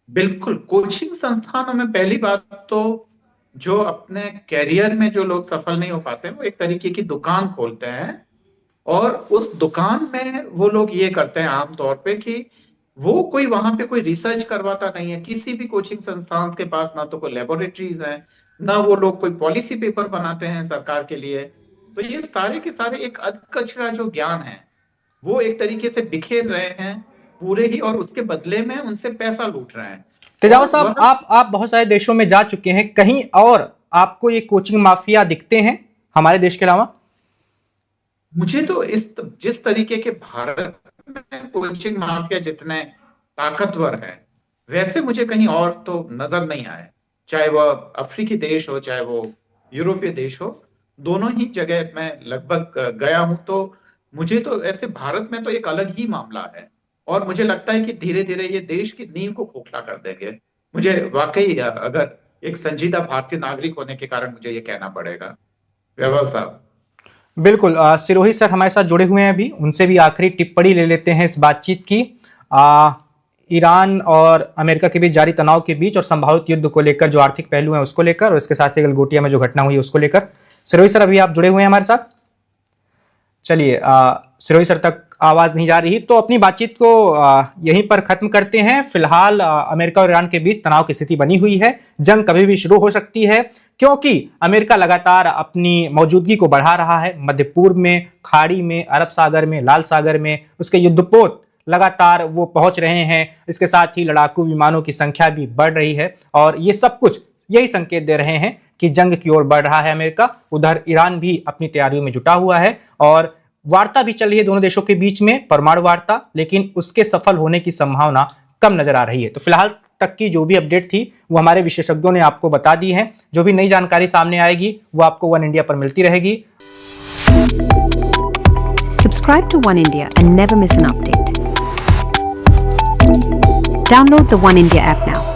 [SPEAKER 4] बिल्कुल, कोचिंग संस्थानों में पहली बात तो जो अपने कैरियर में जो लोग सफल नहीं हो पाते वो एक तरीके की दुकान खोलते हैं, और उस दुकान में वो लोग ये करते हैं आमतौर पे कि वो कोई वहां पे कोई रिसर्च करवाता नहीं है। किसी भी कोचिंग संस्थान के पास ना तो कोई लेबोरेटरीज है, ना वो लोग कोई पॉलिसी पेपर बनाते हैं सरकार के लिए। तो ये सारे के सारे एक अधकचरा जो ज्ञान है वो एक तरीके से बिखेर रहे हैं पूरे ही, और उसके बदले में उनसे पैसा लूट रहे हैं।
[SPEAKER 1] तेजावत साहब, आप बहुत सारे देशों में जा चुके हैं, कहीं और आपको ये कोचिंग माफिया दिखते हैं हमारे देश के अलावा?
[SPEAKER 4] मुझे तो जिस तरीके के भारत में कोचिंग माफिया जितने ताकतवर है, वैसे मुझे कहीं और तो नजर नहीं आए। चाहे वह अफ्रीकी देश हो, चाहे वो यूरोपीय देश हो, दोनों ही जगह मैं लगभग गया हूं, तो मुझे तो ऐसे भारत में तो एक अलग ही मामला है, और मुझे लगता है कि धीरे धीरे ये देश की नींव को खोखला कर देंगे। मुझे वाकई अगर एक संजीदा भारतीय नागरिक होने के कारण मुझे ये कहना पड़ेगा। वैभव साहब।
[SPEAKER 1] बिल्कुल, सिरोही सर हमारे साथ जुड़े हुए हैं अभी, उनसे भी आखिरी टिप्पणी ले लेते हैं इस बातचीत की। ईरान और अमेरिका के बीच जारी तनाव के बीच और संभावित युद्ध को लेकर, जो आर्थिक पहलू हैं उसको लेकर, और इसके साथ ही गलगोटिया में जो घटना हुई उसको लेकर। सिरोही सर अभी आप जुड़े हुए हैं हमारे साथ। चलिए, सिरोही सर तक आवाज नहीं जा रही, तो अपनी बातचीत को यहीं पर खत्म करते हैं। फिलहाल अमेरिका और ईरान के बीच तनाव की स्थिति बनी हुई है, जंग कभी भी शुरू हो सकती है, क्योंकि अमेरिका लगातार अपनी मौजूदगी को बढ़ा रहा है मध्य पूर्व में, खाड़ी में, अरब सागर में, लाल सागर में। उसके युद्धपोत लगातार वो पहुंच रहे हैं। इसके साथ ही लड़ाकू विमानों की संख्या भी बढ़ रही है, और ये सब कुछ यही संकेत दे रहे हैं कि जंग की ओर बढ़ रहा है अमेरिका। उधर ईरान भी अपनी तैयारियों में जुटा हुआ है, और वार्ता भी चल रही है दोनों देशों के बीच में, परमाणु वार्ता, लेकिन उसके सफल होने की संभावना कम नजर आ रही है। तो फिलहाल तक की जो भी अपडेट थी वो हमारे विशेषज्ञों ने आपको बता दी है। जो भी नई जानकारी सामने आएगी वो आपको वन इंडिया पर मिलती रहेगी।
[SPEAKER 5] Subscribe to One India and never miss an update. Download the One India app now.